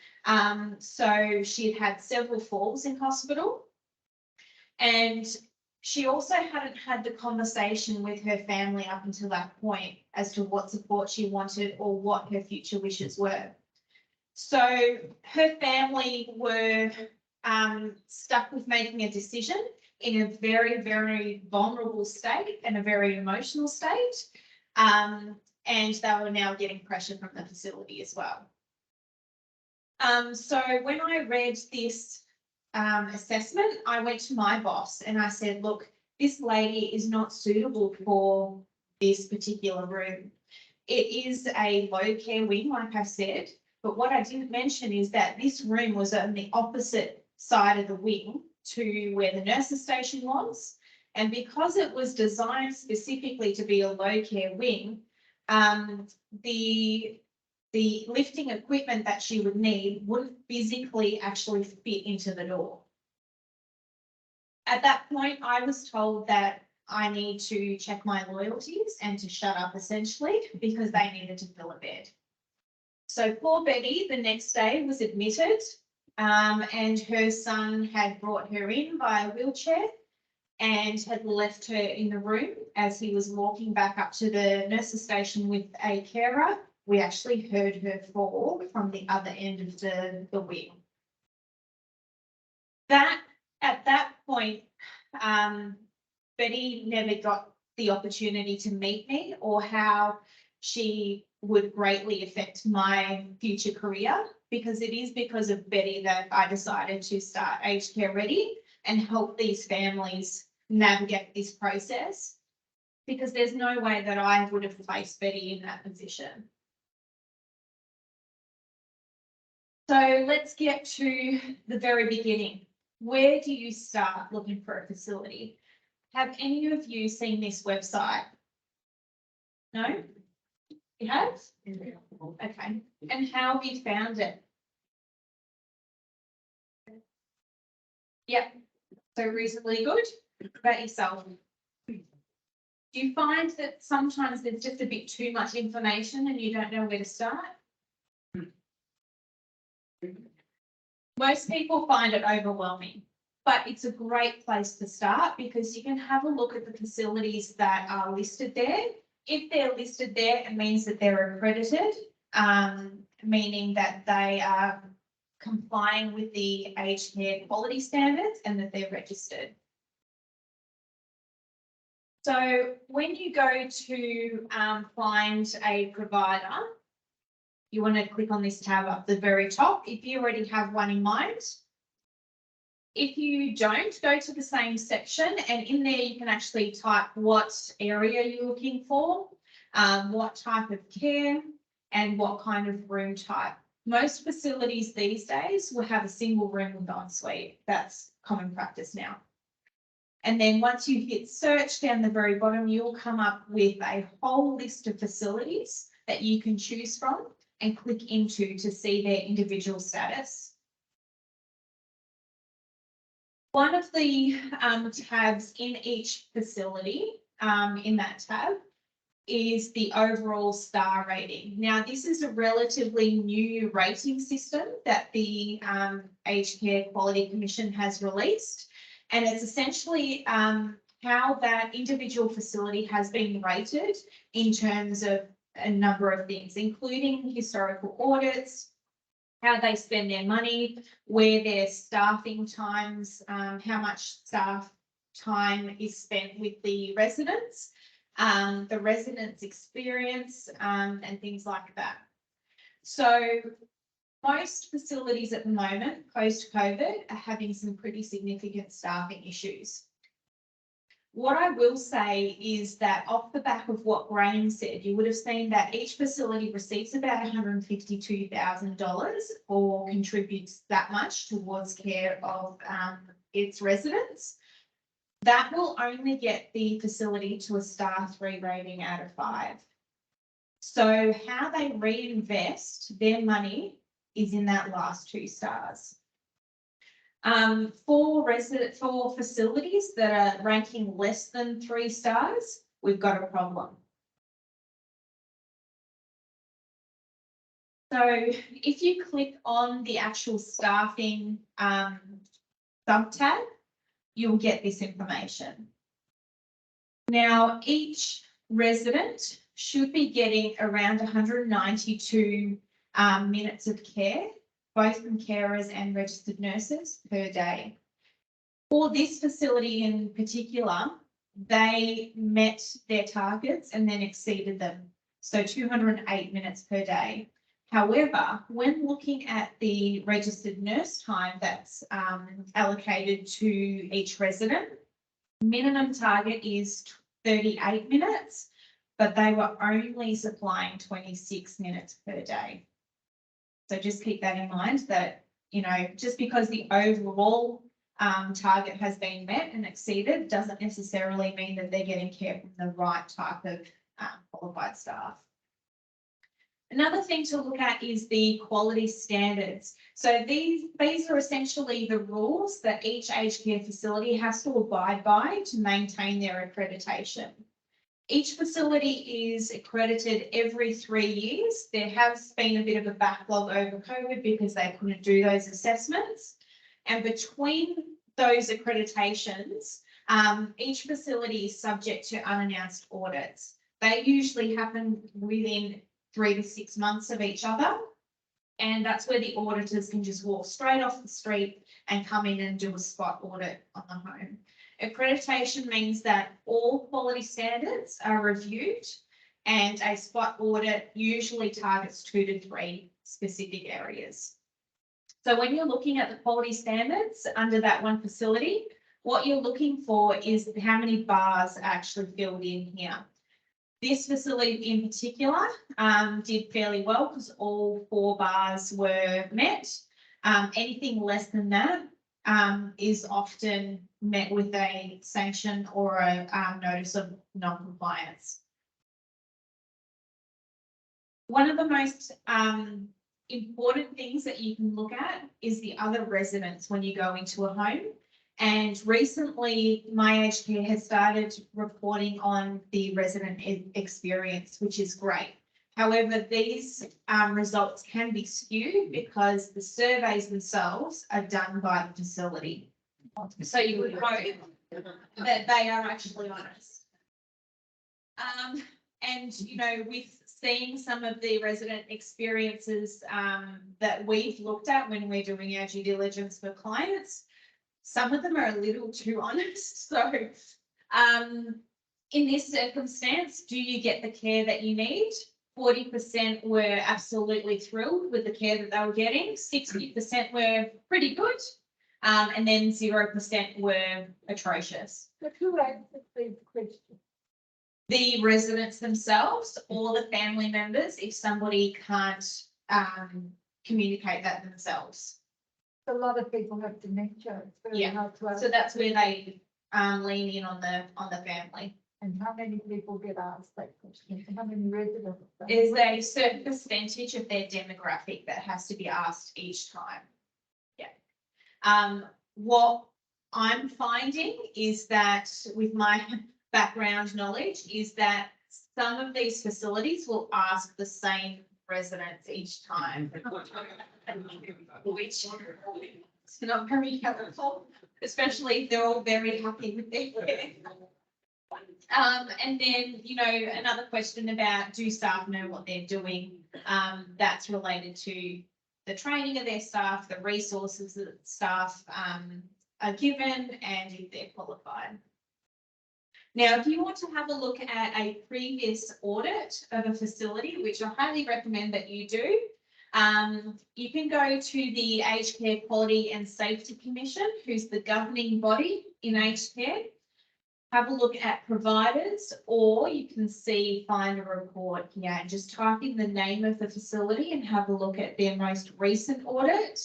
So she had several falls in hospital. And she also hadn't had the conversation with her family up until that point as to what support she wanted or what her future wishes were. So her family were stuck with making a decision in a very, very vulnerable state and a very emotional state. And they were now getting pressure from the facility as well. So when I read this assessment, I went to my boss and I said, look, this lady is not suitable for this particular room. It is a low care wing, like I said, but what I didn't mention is that this room was on the opposite side of the wing to where the nurses station was. And because it was designed specifically to be a low care wing, the lifting equipment that she would need wouldn't physically actually fit into the door. At that point, I was told that I need to check my loyalties and to shut up essentially because they needed to fill a bed. So poor Betty the next day was admitted, and her son had brought her in by a wheelchair and had left her in the room as he was walking back up to the nurse's station with a carer. We actually heard her fall from the other end of the wing. At that point, Betty never got the opportunity to meet me or how she would greatly affect my future career, because it is because of Betty that I decided to start Aged Care Ready and help these families navigate this process, because there's no way that I would have placed Betty in that position. So let's get to the very beginning. Where do you start looking for a facility? Have any of you seen this website? No? You have? Okay. And how have you found it? Yep. So reasonably good. What about yourself? Do you find that sometimes there's just a bit too much information and you don't know where to start? Most people find it overwhelming, but it's a great place to start because you can have a look at the facilities that are listed there. If they're listed there, it means that they're accredited, meaning that they are complying with the aged care quality standards and that they're registered. So when you go to find a provider, you want to click on this tab up the very top if you already have one in mind. If you don't, go to the same section and in there you can actually type what area you're looking for, what type of care and what kind of room type. Most facilities these days will have a single room with ensuite. That's common practice now. And then once you hit search down the very bottom, you'll come up with a whole list of facilities that you can choose from and click into to see their individual status. One of the tabs in each facility, in that tab, is the overall star rating. Now, this is a relatively new rating system that the Aged Care Quality Commission has released, and it's essentially how that individual facility has been rated in terms of a number of things, including historical audits, how they spend their money, where their staffing times, how much staff time is spent with the residents, the residents' experience, and things like that. So most facilities at the moment, post-COVID, are having some pretty significant staffing issues. What I will say is that off the back of what Graham said, you would have seen that each facility receives about $152,000 or contributes that much towards care of its residents. That will only get the facility to a star 3 rating out of 5. So how they reinvest their money is in that last 2 stars. For facilities that are ranking less than 3 stars, we've got a problem. So if you click on the actual staffing sub-tab, you'll get this information. Now, each resident should be getting around 192 minutes of care, both from carers and registered nurses per day. For this facility in particular, they met their targets and then exceeded them. So 208 minutes per day. However, when looking at the registered nurse time that's allocated to each resident, minimum target is 38 minutes, but they were only supplying 26 minutes per day. So just keep that in mind that, you know, just because the overall target has been met and exceeded, doesn't necessarily mean that they're getting care from the right type of qualified staff. Another thing to look at is the quality standards. So these are essentially the rules that each aged care facility has to abide by to maintain their accreditation. Each facility is accredited every 3 years. There has been a bit of a backlog over COVID because they couldn't do those assessments. And between those accreditations, each facility is subject to unannounced audits. They usually happen within 3 to 6 months of each other. And that's where the auditors can just walk straight off the street and come in and do a spot audit on the home. Accreditation means that all quality standards are reviewed, and a spot audit usually targets 2 to 3 specific areas. So when you're looking at the quality standards under that one facility, what you're looking for is how many bars are actually filled in here. This facility in particular did fairly well because all 4 bars were met. Anything less than that is often met with a sanction or a notice of non-compliance. One of the most important things that you can look at is the other residents when you go into a home. And recently, My Aged Care has started reporting on the resident experience, which is great. However, these results can be skewed because the surveys themselves are done by the facility. So you would hope that they are actually honest. And, you know, with seeing some of the resident experiences that we've looked at when we're doing our due diligence for clients, some of them are a little too honest. So in this circumstance, do you get the care that you need? 40% were absolutely thrilled with the care that they were getting. 60% were pretty good. And then 0% were atrocious. But who answered these questions? The residents themselves or the family members, if somebody can't communicate that themselves. A lot of people have dementia. It's very Yeah. hard to So that's where they lean in on the family. And how many people get asked that question? How many residents? Is a certain percentage of their demographic that has to be asked each time. Yeah. What I'm finding is that with my background knowledge is that some of these facilities will ask the same residents each time. Which is not very helpful, especially if they're all very happy with their care. And then, you know, another question about do staff know what they're doing? That's related to the training of their staff, the resources that staff are given, and if they're qualified. Now, if you want to have a look at a previous audit of a facility, which I highly recommend that you do, you can go to the Aged Care Quality and Safety Commission, who's the governing body in aged care. Have a look at providers, or you can find a report here and just type in the name of the facility and have a look at their most recent audit.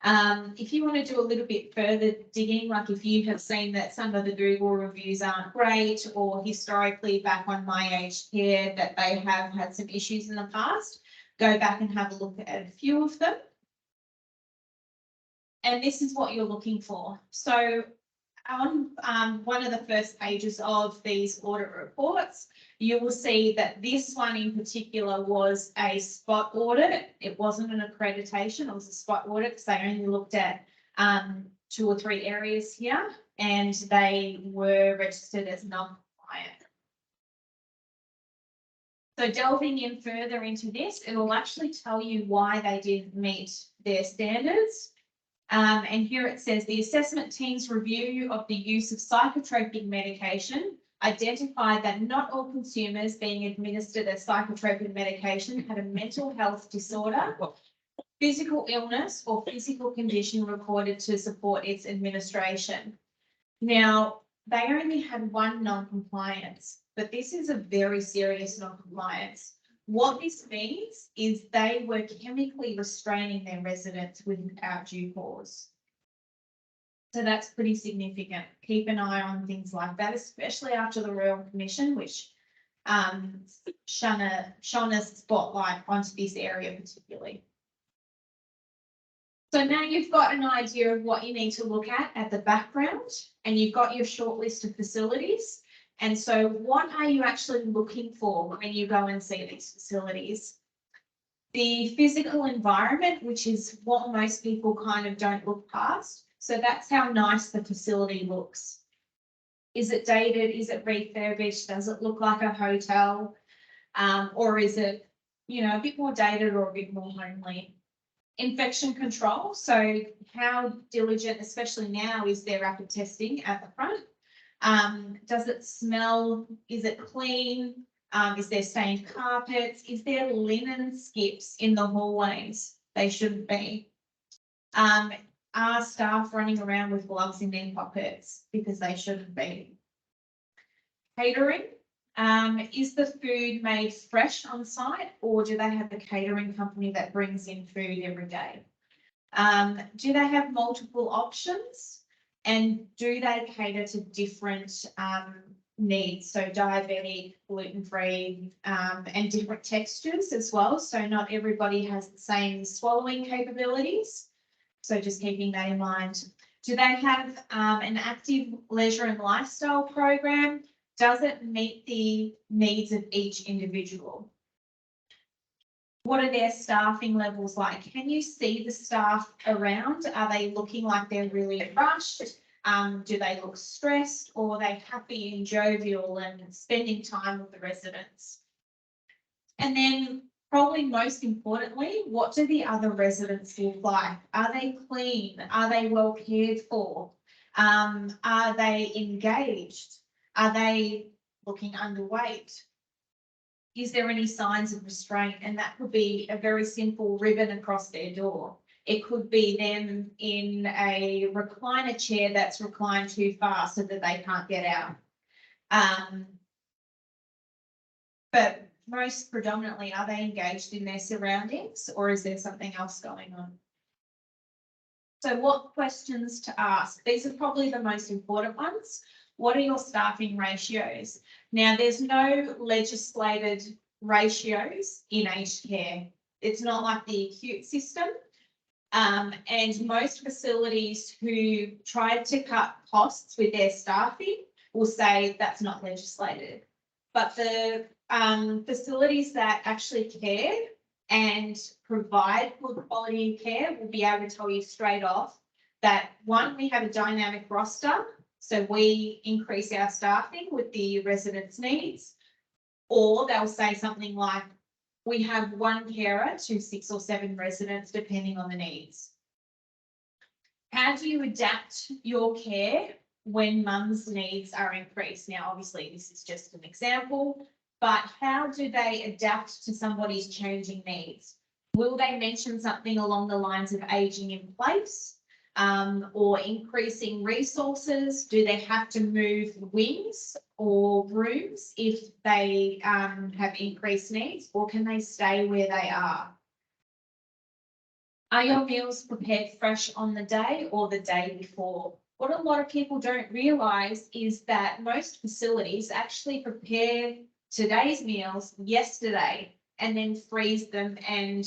If you want to do a little bit further digging, like if you have seen that some of the Google reviews aren't great, or historically back on My Aged Care that they have had some issues in the past, go back and have a look at a few of them. And this is what you're looking for. So on one of the first pages of these audit reports, you will see that this one in particular was a spot audit. It wasn't an accreditation, it was a spot audit because they only looked at 2 or 3 areas here, and they were registered as non-compliant. So delving in further into this, it will actually tell you why they didn't meet their standards. And here it says the assessment team's review of the use of psychotropic medication identified that not all consumers being administered a psychotropic medication had a mental health disorder, physical illness, or physical condition recorded to support its administration. Now, they only had 1 non-compliance, but this is a very serious non-compliance. What this means is they were chemically restraining their residents without due cause. So that's pretty significant. Keep an eye on things like that, especially after the Royal Commission, which shone a spotlight onto this area particularly. So now you've got an idea of what you need to look at the background, and you've got your short list of facilities. And so what are you actually looking for when you go and see these facilities? The physical environment, which is what most people kind of don't look past. So that's how nice the facility looks. Is it dated? Is it refurbished? Does it look like a hotel? Or is it, you know, a bit more dated or a bit more homely? Infection control. So how diligent, especially now, is there rapid testing at the front? Does it smell? Is it clean? Is there stained carpets? Is there linen skips in the hallways? They shouldn't be. Are staff running around with gloves in their pockets? Because they shouldn't be. Catering. Is the food made fresh on site, or do they have a catering company that brings in food every day? Do they have multiple options, and do they cater to different needs? So diabetic, gluten-free, and different textures as well. So not everybody has the same swallowing capabilities. So just keeping that in mind. Do they have an active leisure and lifestyle program? Does it meet the needs of each individual? What are their staffing levels like? Can you see the staff around? Are they looking like they're really rushed? Do they look stressed, or are they happy and jovial and spending time with the residents? And then probably most importantly, what do the other residents look like? Are they clean? Are they well cared for? Are they engaged? Are they looking underweight? Is there any signs of restraint? And that could be a very simple ribbon across their door. It could be them in a recliner chair that's reclined too far so that they can't get out. But most predominantly, are they engaged in their surroundings, or is there something else going on? So what questions to ask? These are probably the most important ones. What are your staffing ratios? Now, there's no legislated ratios in aged care. It's not like the acute system. And most facilities who tried to cut costs with their staffing will say that's not legislated. But the facilities that actually care and provide good quality care will be able to tell you straight off that, one, we have a dynamic roster, so we increase our staffing with the residents' needs, or they'll say something like, we have one carer to 6 or 7 residents, depending on the needs. How do you adapt your care when mum's needs are increased? Now, obviously, this is just an example, but how do they adapt to somebody's changing needs? Will they mention something along the lines of ageing in place, or increasing resources? Do they have to move wings or rooms if they have increased needs, or can they stay where they are? Are your meals prepared fresh on the day or the day before? What a lot of people don't realise is that most facilities actually prepare today's meals yesterday and then freeze them and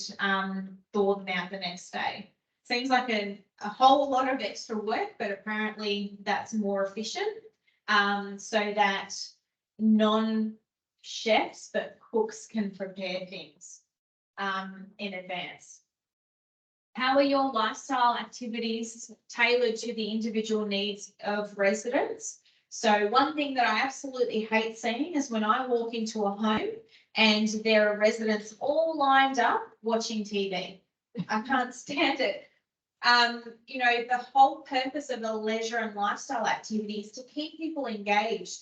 thaw them out the next day. Seems like a whole lot of extra work, but apparently that's more efficient, so that non-chefs but cooks can prepare things in advance. How are your lifestyle activities tailored to the individual needs of residents? So one thing that I absolutely hate seeing is when I walk into a home and there are residents all lined up watching TV. I can't stand it. You know, the whole purpose of a leisure and lifestyle activity is to keep people engaged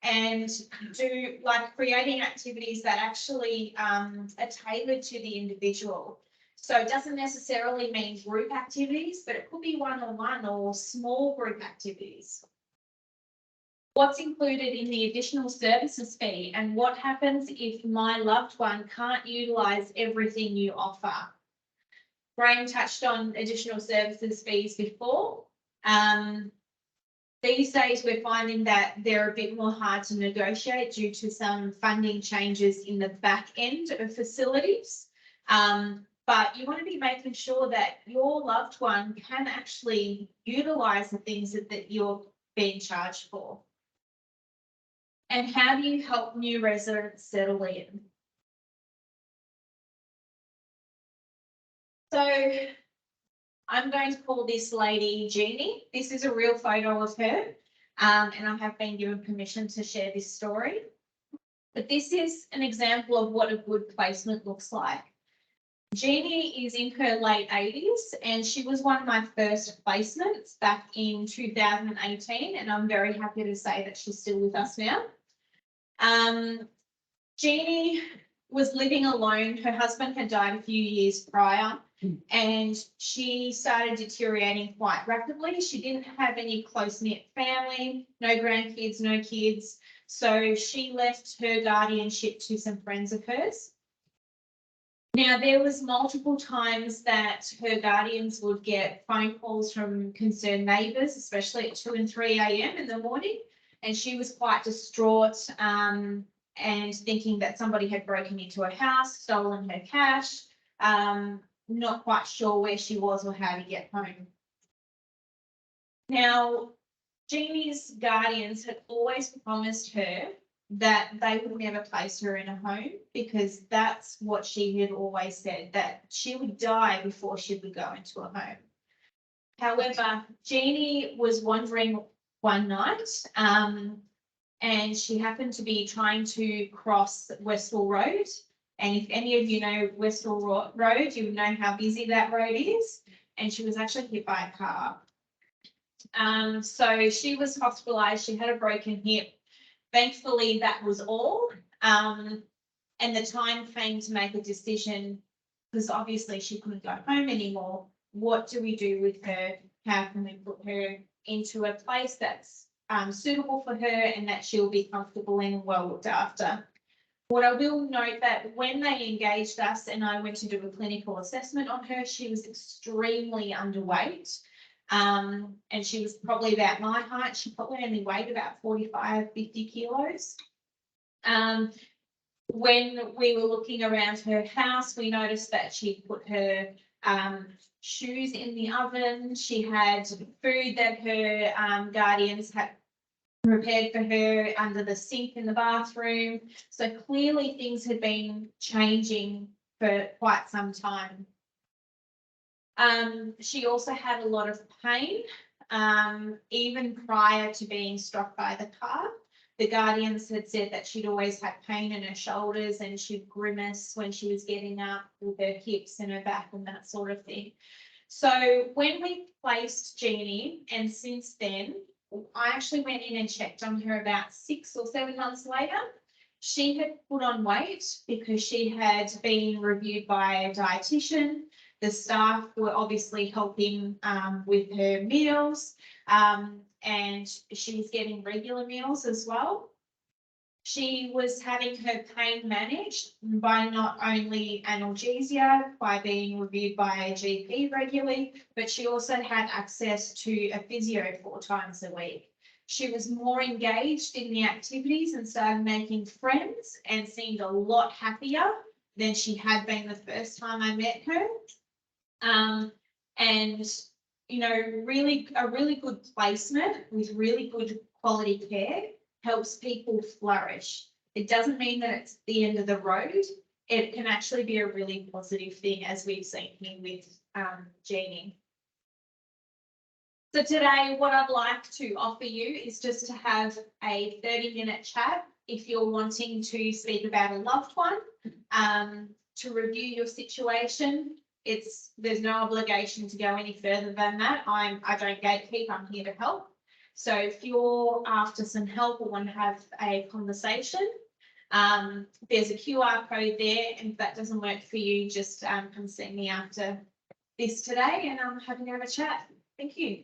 and do, like, creating activities that actually are tailored to the individual. So it doesn't necessarily mean group activities, but it could be one-on-one or small group activities. What's included in the additional services fee, and what happens if my loved one can't utilise everything you offer? Graham touched on additional services fees before. These days, we're finding that they're a bit more hard to negotiate due to some funding changes in the back end of facilities. But you want to be making sure that your loved one can actually utilise the things that you're being charged for. And how do you help new residents settle in? So I'm going to call this lady Jeannie. This is a real photo of her, and I have been given permission to share this story. But this is an example of what a good placement looks like. Jeannie is in her late 80s, and she was one of my first placements back in 2018, and I'm very happy to say that she's still with us now. Jeannie was living alone. Her husband had died a few years prior, and she started deteriorating quite rapidly. She didn't have any close-knit family, no grandkids, no kids. So she left her guardianship to some friends of hers. Now, there was multiple times that her guardians would get phone calls from concerned neighbours, especially at 2 and 3 a.m. in the morning, and she was quite distraught and thinking that somebody had broken into her house, stolen her cash, not quite sure where she was or how to get home. Now, Jeannie's guardians had always promised her that they would never place her in a home because that's what she had always said, that she would die before she would go into a home. However, Jeannie was wandering one night and she happened to be trying to cross Westall Road. And if any of you know Westall Road, you would know how busy that road is. And she was actually hit by a car. So she was hospitalised. She had a broken hip. Thankfully, that was all. And the time came to make a decision because obviously she couldn't go home anymore. What do we do with her? How can we put her into a place that's suitable for her and that she'll be comfortable in and well looked after? What I will note that when they engaged us and I went to do a clinical assessment on her, she was extremely underweight. And she was probably about my height. She probably only weighed about 45, 50 kilos. When we were looking around her house, we noticed that she put her shoes in the oven. She had food that her guardians had prepared for her under the sink in the bathroom. So clearly things had been changing for quite some time. She also had a lot of pain, even prior to being struck by the car. The guardians had said that she'd always had pain in her shoulders and she'd grimace when she was getting up with her hips and her back and that sort of thing. So when we placed Jeannie, and since then, I actually went in and checked on her about 6 or 7 months later. She had put on weight because she had been reviewed by a dietitian. The staff were obviously helping with her meals, and she was getting regular meals as well. She was having her pain managed by not only analgesia, by being reviewed by a GP regularly, but she also had access to a physio 4 times a week. She was more engaged in the activities and started making friends and seemed a lot happier than she had been the first time I met her. And, you know, a really good placement with really good quality care helps people flourish. It doesn't mean that it's the end of the road. It can actually be a really positive thing, as we've seen here with Jeannie. So today, what I'd like to offer you is just to have a 30-minute chat if you're wanting to speak about a loved one, to review your situation. There's no obligation to go any further than that. I don't gatekeep, I'm here to help. So if you're after some help or want to have a conversation, there's a QR code there, and if that doesn't work for you, just come see me after this today and I'm happy to have a chat. Thank you.